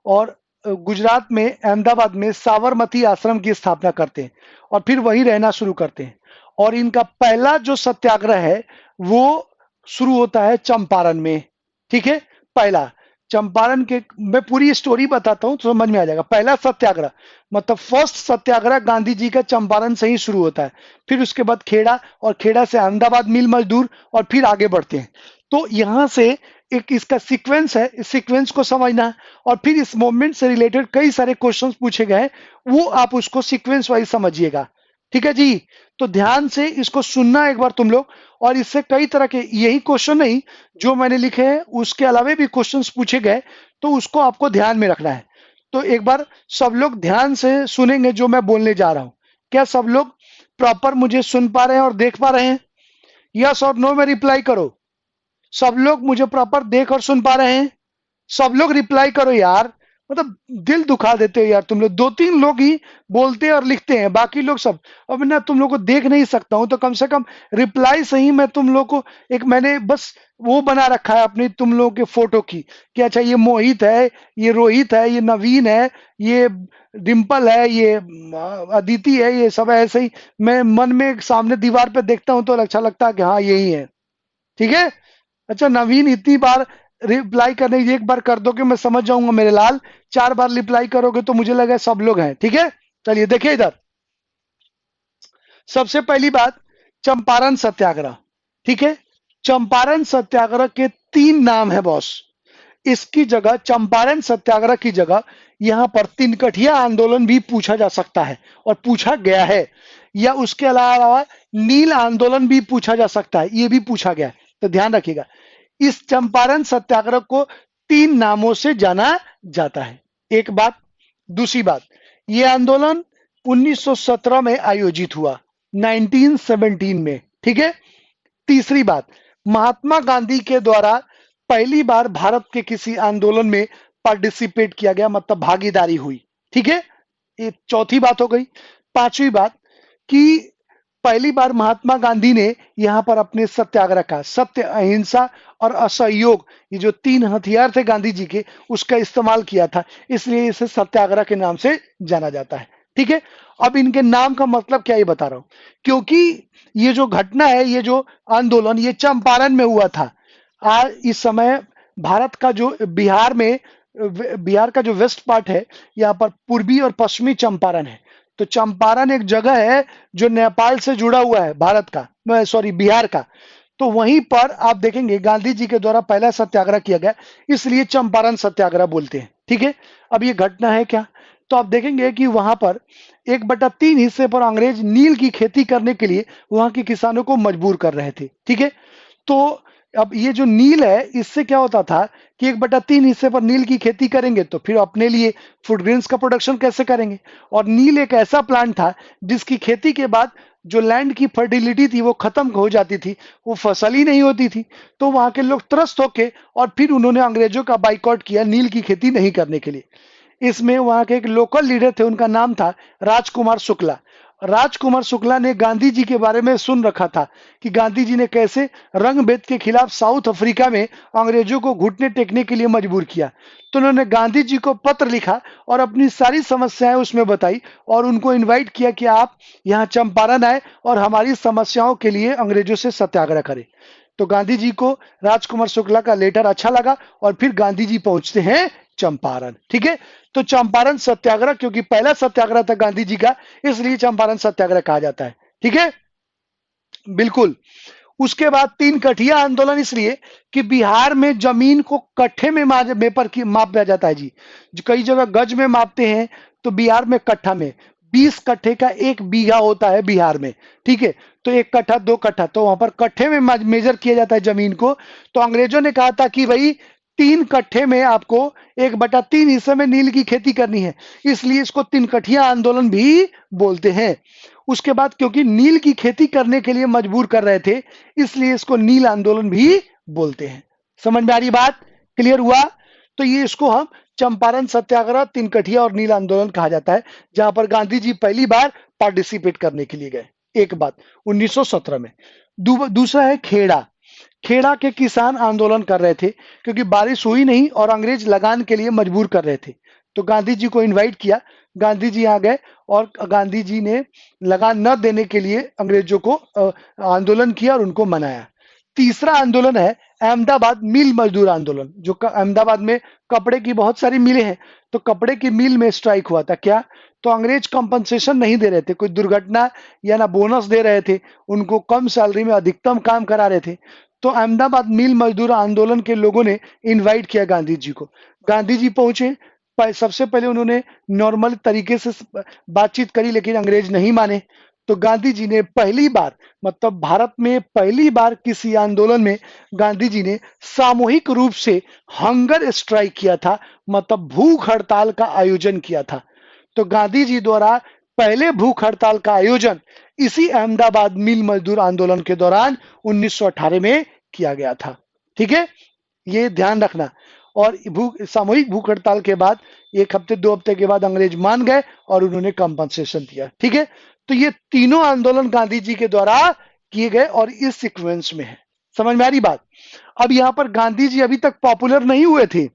A: और गुजरात में अहमदाबाद में साबरमती आश्रम की स्थापना करते हैं और फिर वहीं रहना शुरू करते हैं। और इनका पहला जो सत्याग्रह है वो शुरू होता है चंपारण में। ठीक है, पहला चंपारण के, मैं पूरी स्टोरी बताता हूं तो समझ में आ जाएगा। पहला सत्याग्रह मतलब फर्स्ट सत्याग्रह गांधी जी का चंपारण से ही शुरू होता है, फिर उसके बाद खेड़ा, और खेड़ा से अहमदाबाद मिल मजदूर, और फिर आगे बढ़ते हैं। तो यहां से एक इसका सीक्वेंस है, इस सीक्वेंस को समझना है, और फिर इस मूवमेंट से रिलेटेड कई सारे क्वेश्चंस पूछे गए हैं, वो आप उसको सीक्वेंस वाइज समझिएगा। ठीक है जी, तो ध्यान से इसको सुनना एक बार तुम लोग, और इससे कई तरह के, यही क्वेश्चन नहीं, जो मैंने लिखे हैं उसके अलावा भी क्वेश्चंस पूछे गए, तो उसको आपको ध्यान में रखना है। तो एक बार सब लोग ध्यान से सुनेंगे जो मैं बोलने जा रहा हूं। क्या सब लोग प्रॉपर मुझे सुन पा रहे हैं और देख पा रहे हैं? यस और नो में रिप्लाई करो। सब लोग मुझे प्रॉपर देख और सुन पा रहे हैं? सब लोग रिप्लाई करो यार, मतलब दिल दुखा देते हो यार तुम लोग। दो तीन लोग ही बोलते हैं और लिखते हैं, बाकी लोग सब। अब ना तुम लोग को देख नहीं सकता हूं, तो कम से कम रिप्लाई से ही मैं तुम लोग को एक मैंने बस वो बना रखा है अपनी तुम लोगों के फोटो की, कि अच्छा ये मोहित है, ये रोहित है, ये नवीन है, ये डिम्पल है, ये अदिति है, ये सब ऐसे ही मैं मन में सामने दीवार पे देखता हूं तो अच्छा लगता है कि हाँ यही है। ठीक है। अच्छा नवीन, इतनी बार रिप्लाई करने की, एक बार कर दो कि मैं समझ जाऊंगा मेरे लाल। चार बार रिप्लाई करोगे तो मुझे लगा सब लोग हैं। ठीक है, चलिए देखिए इधर। सबसे पहली बात, चंपारण सत्याग्रह। ठीक है, चंपारण सत्याग्रह के तीन नाम है बॉस। इसकी जगह, चंपारण सत्याग्रह की जगह यहां पर तिनकठिया आंदोलन भी पूछा जा सकता है और पूछा गया है, या उसके अलावा नील आंदोलन भी पूछा जा सकता है, ये भी पूछा गया है। तो ध्यान रखिएगा, इस चंपारण सत्याग्रह को तीन नामों से जाना जाता है। एक बात। दूसरी बात, यह आंदोलन 1917 में आयोजित हुआ, 1917 में। ठीक है। तीसरी बात, महात्मा गांधी के द्वारा पहली बार भारत के किसी आंदोलन में पार्टिसिपेट किया गया, मतलब भागीदारी हुई। ठीक है, ये चौथी बात हो गई। पांचवी बात कि पहली बार महात्मा गांधी ने यहां पर अपने सत्याग्रह का, सत्य, अहिंसा और असहयोग, ये जो तीन हथियार थे गांधी जी के, उसका इस्तेमाल किया था, इसलिए इसे सत्याग्रह के नाम से जाना जाता है। ठीक है। अब इनके नाम का मतलब क्या, ये बता रहा हूं, क्योंकि ये जो घटना है, ये जो आंदोलन, ये चंपारण में हुआ था। आज इस समय भारत का जो बिहार में, बिहार का जो वेस्ट पार्ट है, यहाँ पर पूर्वी और पश्चिमी चंपारण है। तो चंपारण एक जगह है जो नेपाल से जुड़ा हुआ है, भारत का, सॉरी बिहार का। तो वहीं पर आप देखेंगे गांधी जी के द्वारा पहला सत्याग्रह किया गया, इसलिए चंपारण सत्याग्रह बोलते हैं। ठीक है। अब ये घटना है क्या, तो आप देखेंगे कि वहां पर 1/3 हिस्से पर अंग्रेज नील की खेती करने के लिए वहां के किसानों को मजबूर कर रहे थे। ठीक है। तो अब ये जो नील है, इससे क्या होता था कि 1/3 हिस्से पर नील की खेती करेंगे तो फिर अपने लिए फूड ग्रेन्स का प्रोडक्शन कैसे करेंगे। और नील एक ऐसा प्लांट था जिसकी खेती के बाद जो लैंड की फर्टिलिटी थी वो खत्म हो जाती थी, वो फसल ही नहीं होती थी। तो वहां के लोग त्रस्त होके और फिर उन्होंने अंग्रेजों का बाइकआउट किया नील की खेती नहीं करने के लिए। इसमें वहां के एक लोकल लीडर थे, उनका नाम था राजकुमार शुक्ला। राजकुमार शुक्ला ने गांधी जी के बारे में सुन रखा था कि गांधी जी ने कैसे रंग भेद के खिलाफ साउथ अफ्रीका में अंग्रेजों को घुटने टेकने के लिए मजबूर किया। तो उन्होंने गांधी जी को पत्र लिखा और अपनी सारी समस्याएं उसमें बताई और उनको इनवाइट किया कि आप यहाँ चंपारण आए और हमारी समस्याओं के लिए अंग्रेजों से सत्याग्रह करें। तो गांधी जी को राजकुमार शुक्ला का लेटर अच्छा लगा और फिर गांधी जी पहुंचते हैं चंपारण। ठीक है। तो चंपारण सत्याग्रह, क्योंकि पहला सत्याग्रह था गांधी जी का, इसलिए चंपारण सत्याग्रह कहा जाता है। ठीक है, बिल्कुल। उसके बाद तीन कठिया आंदोलन, इसलिए कि बिहार में जमीन को कट्ठे में मेपर की मापा जाता है जी। कई जगह गज में मापते हैं, तो बिहार में कट्ठा में। 20 कट्ठे का एक बीघा होता है बिहार में। ठीक है। तो एक कट्ठा, दो कट्ठा, तो वहां पर कट्ठे में मेजर किया जाता है जमीन को। तो अंग्रेजों ने कहा था कि भाई 3 कट्ठे में आपको 1/3 हिस्से में नील की खेती करनी है, इसलिए इसको तीन कठिया आंदोलन भी बोलते हैं। उसके बाद क्योंकि नील की खेती करने के लिए मजबूर कर रहे थे, इसलिए इसको नील आंदोलन भी बोलते हैं। समझ में आ रही बात, क्लियर हुआ। तो ये इसको हम चंपारण सत्याग्रह, तिनकठिया और नील आंदोलन कहा जाता है, जहां पर गांधी जी पहली बार पार्टिसिपेट करने के लिए गए। एक बात 1917 में। दूसरा है खेड़ा। खेड़ा के किसान आंदोलन कर रहे थे क्योंकि बारिश हुई नहीं और अंग्रेज लगान के लिए मजबूर कर रहे थे। तो गांधी जी को इनवाइट किया, गांधी जी आ गए और गांधी जी ने लगान न देने के लिए अंग्रेजों को आंदोलन किया और उनको मनाया। तीसरा आंदोलन है अहमदाबाद मिल मजदूर आंदोलन, जो अहमदाबाद में कपड़े की बहुत सारी मिलें हैं, तो कपड़े की मिल में स्ट्राइक हुआ था। क्या, तो अंग्रेज कंपनसेशन नहीं दे रहे थे, कोई दुर्घटना या ना बोनस दे रहे थे, उनको कम सैलरी में अधिकतम काम करा रहे थे। तो अहमदाबाद मिल मजदूर आंदोलन के लोगों ने इनवाइट किया गांधी जी को। गांधी जी पहुंचे, सबसे पहले उन्होंने नॉर्मल तरीके से बातचीत करी, लेकिन अंग्रेज नहीं माने। तो गांधी जी ने पहली बार, मतलब भारत में पहली बार किसी आंदोलन में गांधी जी ने सामूहिक रूप से हंगर स्ट्राइक किया था, मतलब भूख हड़ताल का आयोजन किया था। तो गांधी जी द्वारा पहले भूख हड़ताल का आयोजन इसी अहमदाबाद मिल मजदूर आंदोलन के दौरान 1918 में किया गया था। ठीक है, ये ध्यान रखना। और सामूहिक भूख हड़ताल के बाद 1 हफ्ते 2 हफ्ते के बाद अंग्रेज मान गए और उन्होंने कंपनसेशन दिया। ठीक है, तो ये तीनों आंदोलन गांधी जी के द्वारा किए गए और इस सीक्वेंस में है। समझ में आ रही बात? अब यहाँ पर गांधी जी अभी तक पॉपुलर नहीं हुए थे,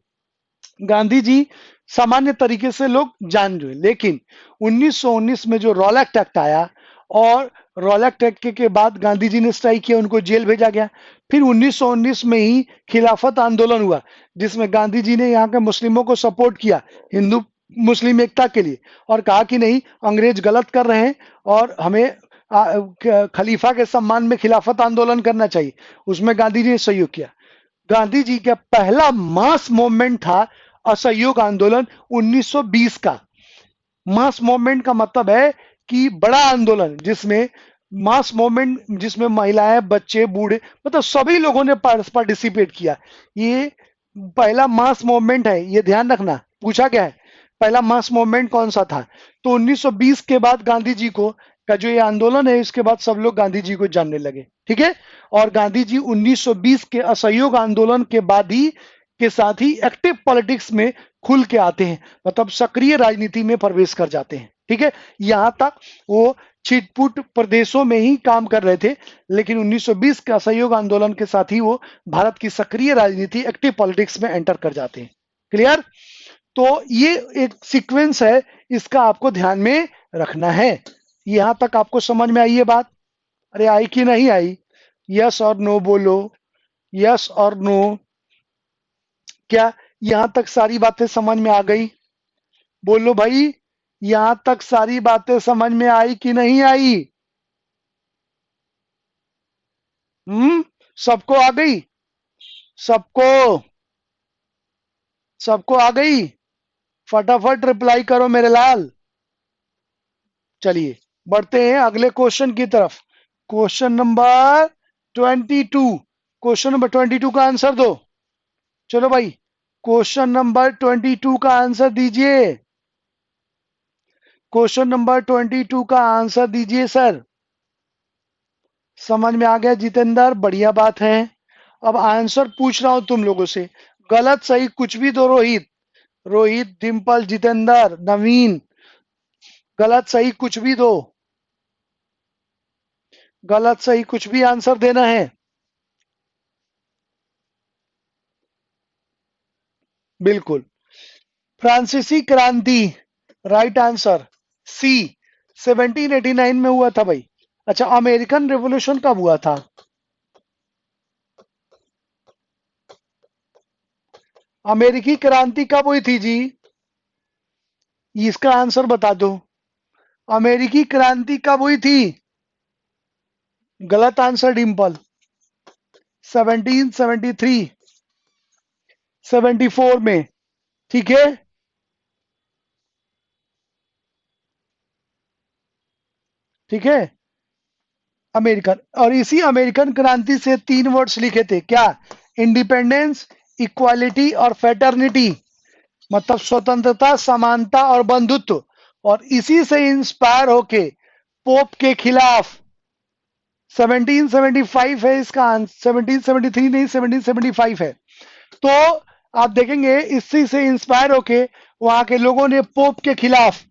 A: गांधी जी सामान्य तरीके से लोग जान रहे, लेकिन 1919 में जो रॉलेट एक्ट आया और रॉलेट एक्ट के बाद गांधी जी ने स्ट्राइक किया, उनको जेल भेजा गया। फिर 1919 में ही खिलाफत आंदोलन हुआ जिसमें गांधी जी ने यहाँ के मुस्लिमों को सपोर्ट किया हिंदू मुस्लिम एकता के लिए और कहा कि नहीं, अंग्रेज गलत कर रहे हैं और हमें खलीफा के सम्मान में खिलाफत आंदोलन करना चाहिए। उसमें गांधी जी ने सहयोग किया। गांधी जी का पहला मास मूवमेंट था असहयोग आंदोलन 1920 का। मास मूवमेंट का मतलब है कि बड़ा आंदोलन जिसमें मास मूवमेंट, जिसमें महिलाएं, बच्चे, बूढ़े, मतलब सभी लोगों ने पार्टिसिपेट किया। ये पहला मास मूवमेंट है, ये ध्यान रखना, पूछा गया है पहला मास मूवमेंट कौन सा था। तो 1920 के बाद गांधी जी को का जो ये आंदोलन है, इसके बाद सब लोग गांधी जी को जानने लगे। ठीक है, और गांधी जी 1920 के असहयोग आंदोलन के बाद ही के साथ ही एक्टिव पॉलिटिक्स में खुल के आते हैं, मतलब सक्रिय राजनीति में प्रवेश कर जाते हैं। ठीक है, यहां तक वो छिटपुट प्रदेशों में ही काम कर रहे थे, लेकिन 1920 के असहयोग आंदोलन के साथ ही वो भारत की सक्रिय राजनीति, एक्टिव पॉलिटिक्स में एंटर कर जाते हैं। क्लियर? तो ये एक सीक्वेंस है, इसका आपको ध्यान में रखना है। यहां तक आपको समझ में आई ये बात? अरे आई कि नहीं आई? यस और नो बोलो, यस और नो। क्या यहां तक सारी बातें समझ में आ गई? बोलो भाई, यहां तक सारी बातें समझ में आई कि नहीं आई? सबको आ गई? सबको सबको आ गई? फटाफट रिप्लाई करो मेरे लाल। चलिए बढ़ते हैं अगले क्वेश्चन की तरफ। Question number 22। क्वेश्चन नंबर 22 का आंसर दो। चलो भाई, क्वेश्चन नंबर 22 का आंसर दीजिए। क्वेश्चन नंबर 22 का आंसर दीजिए सर। समझ में आ गया जितेंद्र? बढ़िया बात है। अब आंसर पूछ रहा हूं तुम लोगों से, गलत सही कुछ भी दो। रोहित, रोहित, डिम्पल, जितेंद्र, नवीन, गलत सही कुछ भी दो। गलत सही कुछ भी आंसर देना है। बिल्कुल, फ्रांसीसी क्रांति, राइट आंसर सी, 1789 में हुआ था भाई। अच्छा, अमेरिकन रेवोल्यूशन कब हुआ था? अमेरिकी क्रांति कब हुई थी जी? इसका आंसर बता दो। अमेरिकी क्रांति कब हुई थी? गलत आंसर डिम्पल। 1773, 74 में। ठीक है, ठीक है, अमेरिकन। और इसी अमेरिकन क्रांति से 3 वर्ड्स लिखे थे, क्या? इंडिपेंडेंस, इक्वालिटी और फेटर्निटी, मतलब स्वतंत्रता, समानता और बंधुत्व। और इसी से इंस्पायर होके पोप के खिलाफ 1775 है इसका आंसर, 1773 नहीं, 1775 है। तो आप देखेंगे इसी से इंस्पायर होके वहां के लोगों ने पोप के खिलाफ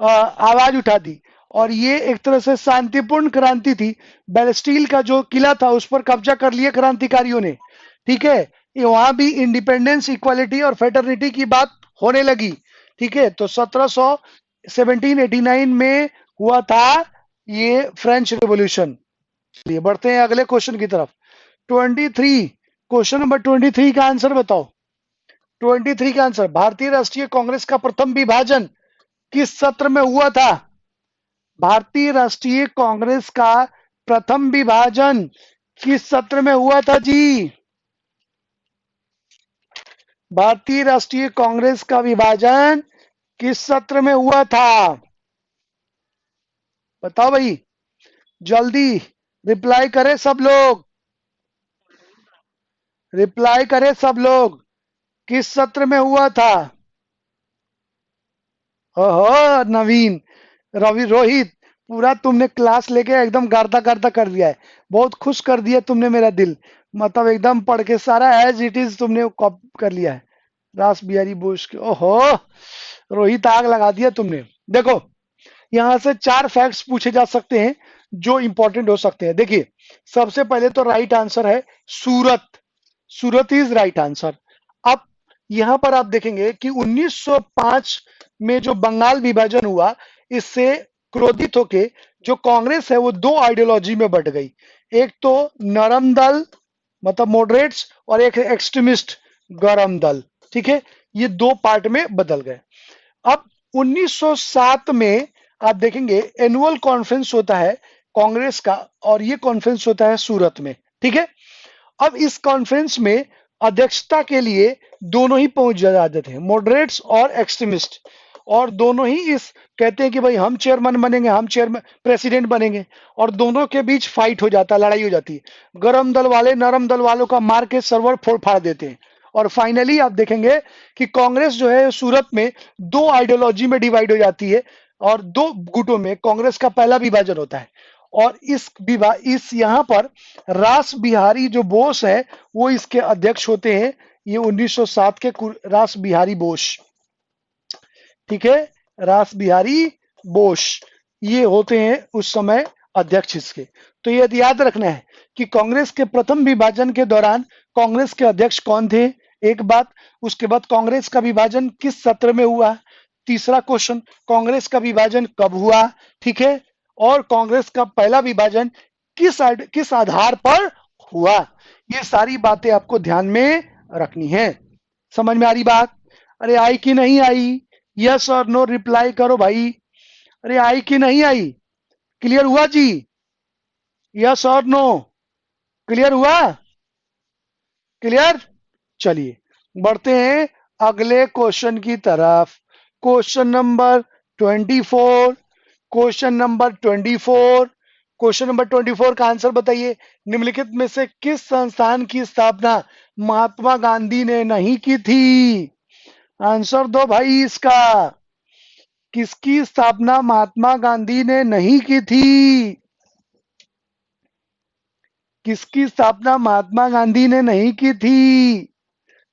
A: आवाज उठा दी और ये एक तरह से शांतिपूर्ण क्रांति थी। बेलस्टील का जो किला था उस पर कब्जा कर लिया क्रांतिकारियों ने। ठीक है, ये वहां भी इंडिपेंडेंस, इक्वालिटी और फेटर्निटी की बात होने लगी। ठीक है, तो 1789 में हुआ था ये फ्रेंच रेवोल्यूशन। चलिए बढ़ते हैं अगले क्वेश्चन की तरफ। 23, क्वेश्चन नंबर 23 का आंसर बताओ। 23 का आंसर, भारतीय राष्ट्रीय कांग्रेस का प्रथम विभाजन किस सत्र में हुआ था? भारतीय राष्ट्रीय कांग्रेस का प्रथम विभाजन किस सत्र में हुआ था जी? भारतीय राष्ट्रीय कांग्रेस का विभाजन किस सत्र में हुआ था? बताओ भाई, जल्दी रिप्लाई करें सब लोग, रिप्लाई करें सब लोग। किस सत्र में हुआ था? ओहो नवीन, रवि, रोहित, पूरा तुमने क्लास लेके एकदम गर्दा गर्दा कर दिया है। बहुत खुश कर दिया तुमने मेरा दिल, मतलब एकदम पढ़ के सारा एज इट इज तुमने कॉपी कर लिया है। रास बिहारी बोस के, ओहो रोहित आग लगा दिया तुमने। देखो यहां से चार फैक्ट्स पूछे जा सकते हैं जो इंपॉर्टेंट हो सकते हैं। देखिए सबसे पहले तो राइट आंसर है सूरत। सूरत इज राइट आंसर। अब यहां पर आप देखेंगे कि 1905 में जो बंगाल विभाजन हुआ, इससे क्रोधित होके जो कांग्रेस है वो दो आइडियोलॉजी में बट गई। एक तो नरम दल मतलब मॉडरेट्स, और एक एक्सट्रीमिस्ट गरम दल। ठीक है, ये दो पार्ट में बदल गए। अब 1907 में आप देखेंगे एनुअल कॉन्फ्रेंस होता है कांग्रेस का, और ये कॉन्फ्रेंस होता है सूरत में। ठीक है, अब इस कॉन्फ्रेंस में अध्यक्षता के लिए दोनों ही पहुंच जाते थे, मॉडरेट्स और एक्सट्रीमिस्ट, और दोनों ही इस कहते हैं कि भाई हम चेयरमैन बनेंगे, हम चेयरमैन प्रेसिडेंट बनेंगे, और दोनों के बीच फाइट हो जाता है, लड़ाई हो जाती है। गरम दल वाले नरम दल वालों का मार के सर्वर फोड़ फाड़ देते हैं, और फाइनली आप देखेंगे कि कांग्रेस जो है सूरत में दो आइडियोलॉजी में डिवाइड हो जाती है, और दो गुटों में कांग्रेस का पहला विभाजन होता है। और इस यहाँ पर रास बिहारी जो बोस है वो इसके अध्यक्ष होते हैं। ये 1907 के रास बिहारी बोस। ठीक है, रास बिहारी बोस ये होते हैं उस समय अध्यक्ष इसके। तो ये याद रखना है कि कांग्रेस के प्रथम विभाजन के दौरान कांग्रेस के अध्यक्ष कौन थे, एक बात। उसके बाद कांग्रेस का विभाजन किस सत्र में हुआ, तीसरा क्वेश्चन, कांग्रेस का विभाजन कब हुआ। ठीक है, और कांग्रेस का पहला विभाजन किस आधार पर हुआ। ये सारी बातें आपको ध्यान में रखनी है। समझ में आ रही बात? अरे आई कि नहीं आई? यस और नो रिप्लाई करो भाई। अरे आई कि नहीं आई? क्लियर हुआ जी? यस और नो? क्लियर हुआ? क्लियर? चलिए बढ़ते हैं अगले क्वेश्चन की तरफ। Question number 24। Question number 24। Question number 24 का आंसर बताइए। निम्नलिखित में से किस संस्थान की स्थापना महात्मा गांधी ने नहीं की थी? आंसर दो भाई इसका। किसकी स्थापना महात्मा गांधी ने नहीं की थी? किसकी स्थापना महात्मा गांधी ने नहीं की थी?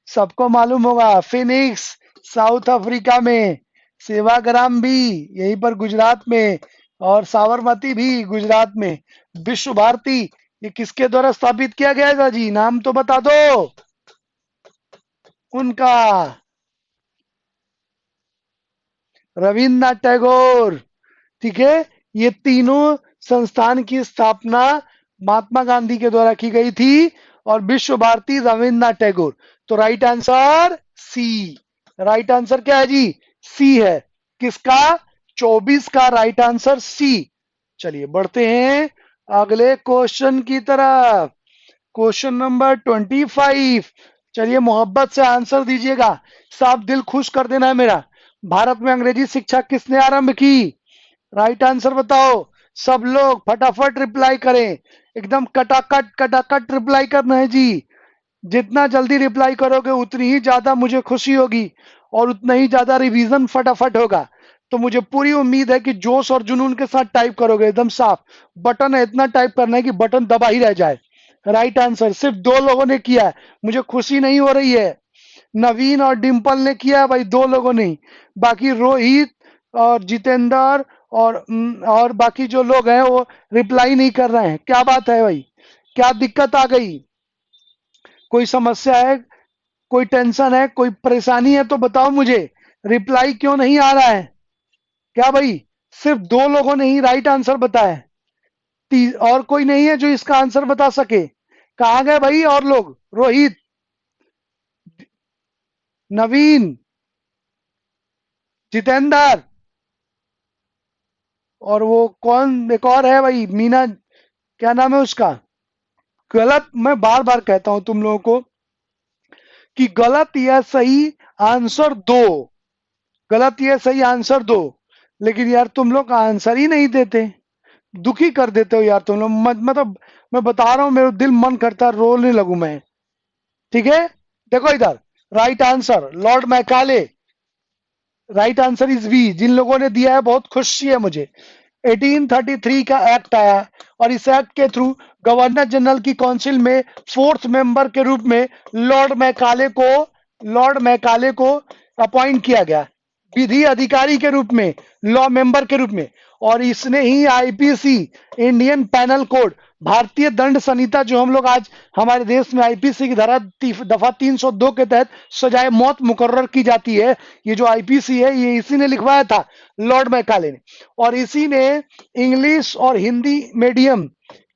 A: सबको मालूम होगा, फिनिक्स साउथ अफ्रीका में, सेवाग्राम भी यहीं पर गुजरात में, और साबरमती भी गुजरात में। विश्व भारती ये किसके द्वारा स्थापित किया गया था जी? नाम तो बता दो उनका। रविन्द्रनाथ टैगोर। ठीक है, ये तीनों संस्थान की स्थापना महात्मा गांधी के द्वारा की गई थी, और विश्व भारती रविन्द्रनाथ टैगोर। तो right answer C. Right answer क्या है जी? सी है। किसका? 24 का राइट आंसर सी। चलिए बढ़ते हैं अगले क्वेश्चन की तरफ। Question number 25। चलिए मोहब्बत से आंसर दीजिएगा, साफ दिल खुश कर देना है मेरा। भारत में अंग्रेजी शिक्षा किसने आरंभ की? राइट आंसर बताओ। सब लोग फटाफट रिप्लाई करें, एकदम कटाकट कटाकट रिप्लाई करना है जी। जितना जल्दी रिप्लाई करोगे उतनी ही ज्यादा मुझे खुशी होगी, और उतना ही ज्यादा रिवीजन फटाफट होगा। तो मुझे पूरी उम्मीद है कि जोश और जुनून के साथ टाइप करोगे एकदम साफ। बटन है इतना टाइप करना है कि बटन दबा ही रह जाए। राइट आंसर सिर्फ दो लोगों ने किया है, मुझे खुशी नहीं हो रही है। नवीन और डिंपल ने किया है भाई, दो लोगों ने। बाकी रोहित और जितेंद्र और बाकी जो लोग हैं वो रिप्लाई नहीं कर रहे हैं। क्या बात है भाई? क्या दिक्कत आ गई? कोई समस्या है, कोई टेंशन है, कोई परेशानी है तो बताओ मुझे। रिप्लाई क्यों नहीं आ रहा है? क्या भाई? सिर्फ दो लोगों ने ही राइट आंसर बताया है, और कोई नहीं है जो इसका आंसर बता सके? कहा गए भाई और लोग? रोहित, नवीन, जितेंद्र, और वो कौन एक और है भाई, मीना, क्या नाम है उसका? गलत। मैं बार बार कहता हूं तुम लोगों को कि गलत या सही आंसर दो, गलत या सही आंसर दो। लेकिन यार तुम लोग आंसर ही नहीं देते, दुखी कर देते हो यार तुम लोग। मतलब मैं बता रहा हूं, मेरा दिल मन करता है रोने लगूं मैं। ठीक है, देखो इधर right answer Lord Macaulay. Right answer is B. जिन लोगों ने दिया है बहुत खुशी है मुझे। 1833 का एक्ट आया, और इस एक्ट के थ्रू गवर्नर जनरल की काउंसिल में फोर्थ मेंबर के रूप में लॉर्ड मैकाले को लॉर्ड मैकाले को अपॉइंट किया गया विधि अधिकारी के रूप में, लॉ मेंबर के रूप में। और इसने ही आईपीसी, इंडियन पैनल कोड, भारतीय दंड संहिता, जो हम लोग आज हमारे देश में आईपीसी की दफा 302 के तहत सजाए मौत मुकर्रर की जाती है, ये जो आईपीसी है ये इसी ने लिखवाया था, लॉर्ड मैकाले ने। और इसी ने इंग्लिश और हिंदी मीडियम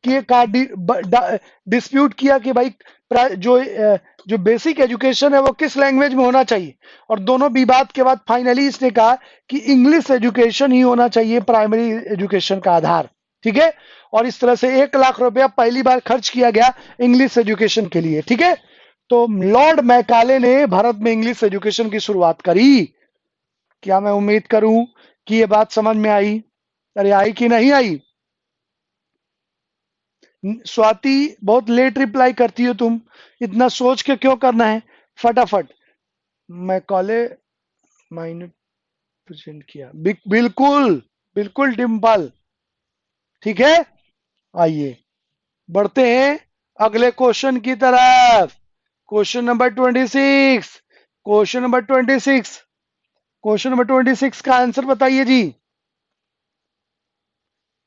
A: के का डिस्प्यूट किया कि भाई जो बेसिक एजुकेशन है वो किस लैंग्वेज में होना चाहिए। और दोनों विवाद के बाद फाइनली इसने कहा कि इंग्लिश एजुकेशन ही होना चाहिए प्राइमरी एजुकेशन का आधार। ठीक है। और इस तरह से 1 लाख रुपया पहली बार खर्च किया गया इंग्लिश एजुकेशन के लिए। ठीक है। तो लॉर्ड मैकाले ने भारत में इंग्लिश एजुकेशन की शुरुआत करी। क्या मैं उम्मीद करूं कि ये बात समझ में आई? अरे आई कि नहीं आई? स्वाति, बहुत लेट रिप्लाई करती हो तुम, इतना सोच के क्यों करना है? फटाफट। मैकाले माइनट प्रेजेंट किया, बिल्कुल बिल्कुल डिम्पल। ठीक है। आइए बढ़ते हैं अगले क्वेश्चन की तरफ। Question number 26। Question number 26। Question number 26 का आंसर बताइए जी।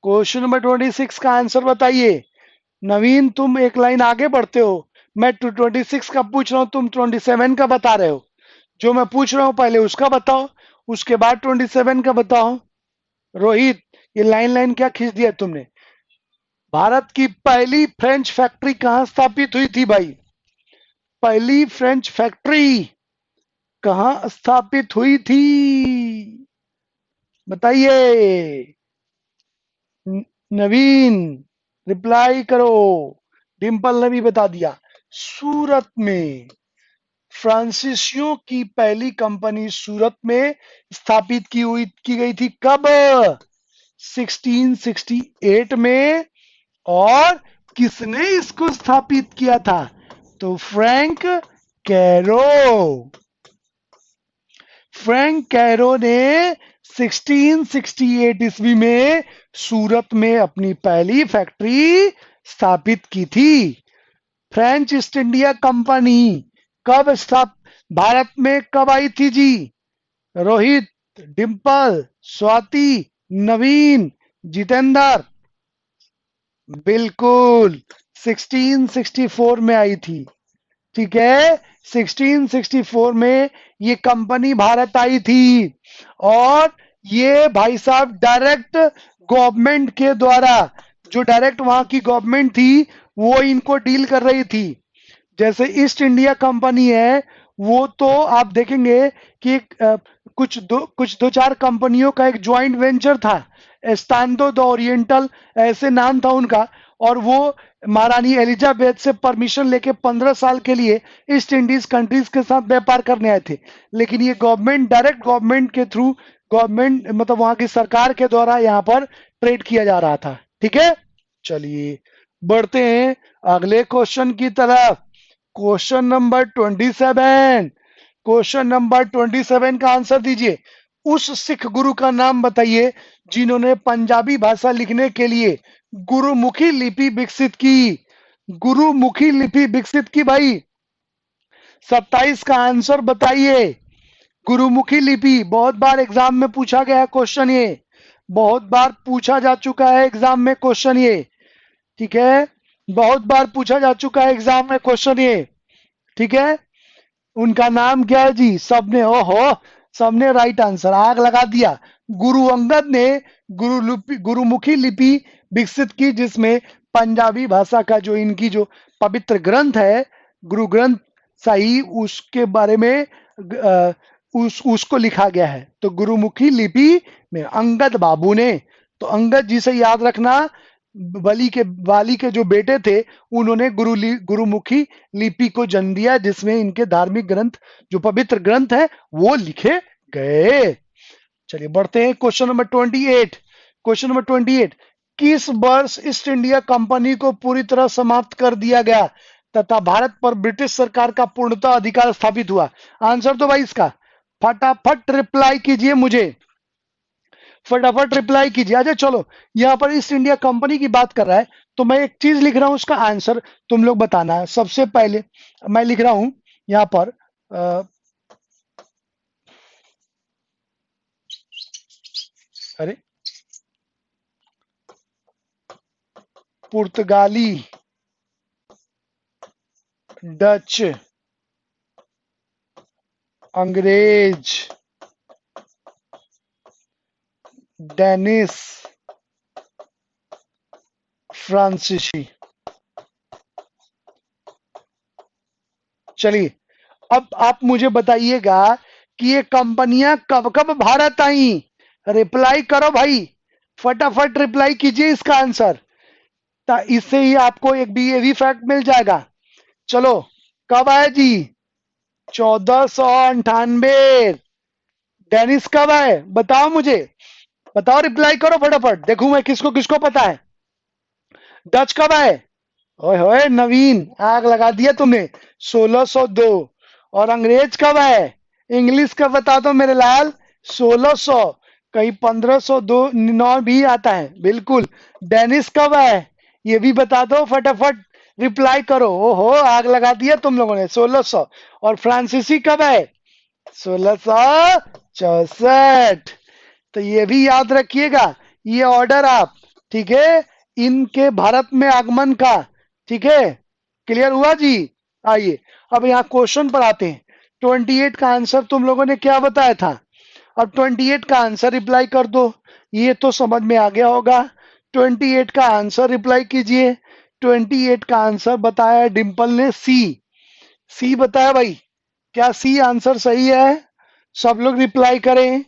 A: क्वेश्चन नंबर 26 का आंसर बताइए। नवीन, तुम एक लाइन आगे बढ़ते हो। मैं 26 का पूछ रहा हूं, तुम 27 का बता रहे हो। जो मैं पूछ रहा हूं पहले उसका बताओ, उसके बाद 27 का बताओ। रोहित, ये लाइन लाइन क्या खींच दिया तुमने? भारत की पहली फ्रेंच फैक्ट्री कहां स्थापित हुई थी भाई? पहली फ्रेंच फैक्ट्री कहां स्थापित हुई थी? बताइए। नवीन, रिप्लाई करो। डिंपल ने भी बता दिया, सूरत में। फ्रांसीसियों की पहली कंपनी सूरत में स्थापित की गई थी। कब? 1668 में। और किसने इसको स्थापित किया था? तो फ्रैंक कैरो। फ्रैंक कैरो ने 1668 ईस्वी में सूरत में अपनी पहली फैक्ट्री स्थापित की थी। फ्रेंच ईस्ट इंडिया कंपनी कब भारत में कब आई थी जी? रोहित, डिंपल, स्वाति, नवीन, जितेंद्र। बिल्कुल 1664 में आई थी। ठीक है। 1664 में ये कंपनी भारत आई थी। और ये भाई साहब डायरेक्ट गवर्नमेंट के द्वारा, जो डायरेक्ट वहां की गवर्नमेंट थी वो इनको डील कर रही थी। जैसे ईस्ट इंडिया कंपनी है, वो तो आप देखेंगे कि कुछ दो चार कंपनियों का एक ज्वाइंट वेंचर था, एस्तांदो द ओरिएंटल ऐसे नाम था उनका। और वो महारानी एलिजाबेथ से परमिशन लेके 15 साल के लिए ईस्ट इंडीज कंट्रीज के साथ व्यापार करने आए थे। लेकिन ये गवर्नमेंट, डायरेक्ट गवर्नमेंट के थ्रू, गवर्नमेंट मतलब वहां की सरकार के द्वारा यहाँ पर ट्रेड किया जा रहा था। ठीक है। चलिए बढ़ते हैं अगले क्वेश्चन की तरफ। Question number 27। क्वेश्चन नंबर 27 का आंसर दीजिए। उस सिख गुरु का नाम बताइए जिन्होंने पंजाबी भाषा लिखने के लिए गुरुमुखी लिपि विकसित की। गुरुमुखी लिपि विकसित की भाई। 27 का आंसर बताइए। गुरुमुखी लिपि बहुत बार एग्जाम में पूछा गया है क्वेश्चन, ये बहुत बार पूछा जा चुका है एग्जाम में क्वेश्चन ये। ठीक है। बहुत बार पूछा जा चुका है एग्जाम में क्वेश्चन ये। ठीक है। उनका नाम क्या है जी? सबने, ओहो, सबने राइट आंसर, आग लगा दिया। गुरु अंगद ने गुरुमुखी लिपि विकसित की, जिसमें पंजाबी भाषा का जो इनकी जो पवित्र ग्रंथ है, गुरु ग्रंथ साहिब, उसके बारे में उसको लिखा गया है। तो गुरुमुखी लिपि में अंगद बाबू ने, तो अंगद जी से याद रखना, वाली के जो बेटे थे उन्होंने गुरुमुखी लिपि को जन्म दिया, जिसमें इनके धार्मिक ग्रंथ, जो पवित्र ग्रंथ है, वो लिखे गए। चलिए बढ़ते हैं क्वेश्चन नंबर 28। Question number 28। किस वर्ष ईस्ट इंडिया कंपनी को पूरी तरह समाप्त कर दिया गया तथा भारत पर ब्रिटिश सरकार का पूर्णतः अधिकार स्थापित हुआ? आंसर तो भाई इसका फटाफट रिप्लाई कीजिए मुझे, फटाफट रिप्लाई कीजिए। अच्छा चलो, यहाँ पर ईस्ट इंडिया कंपनी की बात कर रहा है तो मैं एक चीज लिख रहा हूं, उसका आंसर तुम लोग बताना है। सबसे पहले मैं लिख रहा हूं यहाँ पर अ, अरे, पुर्तगाली, डच, अंग्रेज, डेनिस, फ्रांसीसी। चलिए, अब आप मुझे बताइएगा कि ये कंपनियां कब कब भारत आई। रिप्लाई करो भाई, फटाफट रिप्लाई कीजिए इसका आंसर। इससे ही आपको एक भी ये भी फैक्ट मिल जाएगा। चलो, कब आए जी? 1498। डेनिस कब आए बताओ मुझे, बताओ, रिप्लाई करो फटाफट, देखूं मैं किसको किसको पता है। डच कब आए? ओए होए नवीन, आग लगा दिया तुमने। 1602। और अंग्रेज कब आए? इंग्लिश का बता दो मेरे लाल। 1600। कहीं 1509 भी आता है, बिल्कुल। डेनिस कब आए? ये भी बता दो फटाफट, रिप्लाई करो। ओहो, आग लगा दिया तुम लोगों ने। 1600। और फ्रांसीसी कब आए? 1664। तो ये भी याद रखिएगा, ये ऑर्डर आप, ठीक है, इनके भारत में आगमन का। ठीक है, क्लियर हुआ जी? आइए, अब यहाँ क्वेश्चन पर आते हैं। 28 का आंसर तुम लोगों ने क्या बताया था? अब 28 का आंसर रिप्लाई कर दो, ये तो समझ में आ गया होगा। 28 का आंसर रिप्लाई कीजिए। 28 का आंसर बताया डिंपल ने, सी। सी बताया भाई, क्या सी आंसर सही है? सब लोग रिप्लाई करें।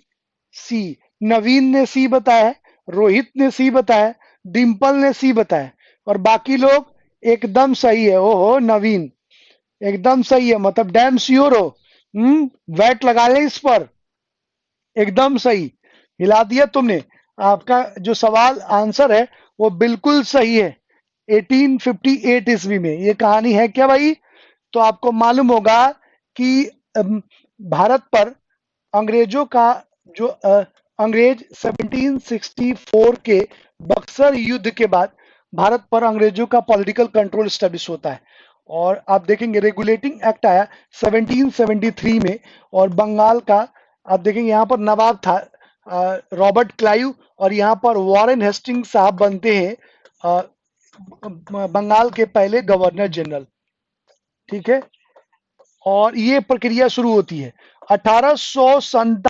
A: सी। नवीन ने सी बताया, रोहित ने सी बताया, डिंपल ने सी बताया, और बाकी लोग एकदम सही है। ओहो नवीन, एकदम सही है, मतलब डैम श्योर हो। वैट लगा ले इस पर। एकदम सही, हिला दिया तुमने। आपका जो सवाल आंसर है वो बिल्कुल सही है। 1858 ईस्वी में ये कहानी है क्या भाई? तो आपको मालूम होगा कि भारत पर अंग्रेजों का जो अंग्रेज 1764 के बक्सर युद्ध के बाद भारत पर अंग्रेजों का पॉलिटिकल कंट्रोल स्टैब्लिश होता है। और आप देखेंगे रेगुलेटिंग एक्ट आया 1773 में। और बंगाल का आप देखेंगे यहाँ पर नवाब था रॉबर्ट क्लाइव, और यहाँ पर वॉरेन हेस्टिंग साहब बनते हैं अ, बंगाल के पहले गवर्नर जनरल। ठीक है, और ये प्रक्रिया शुरू होती है 1857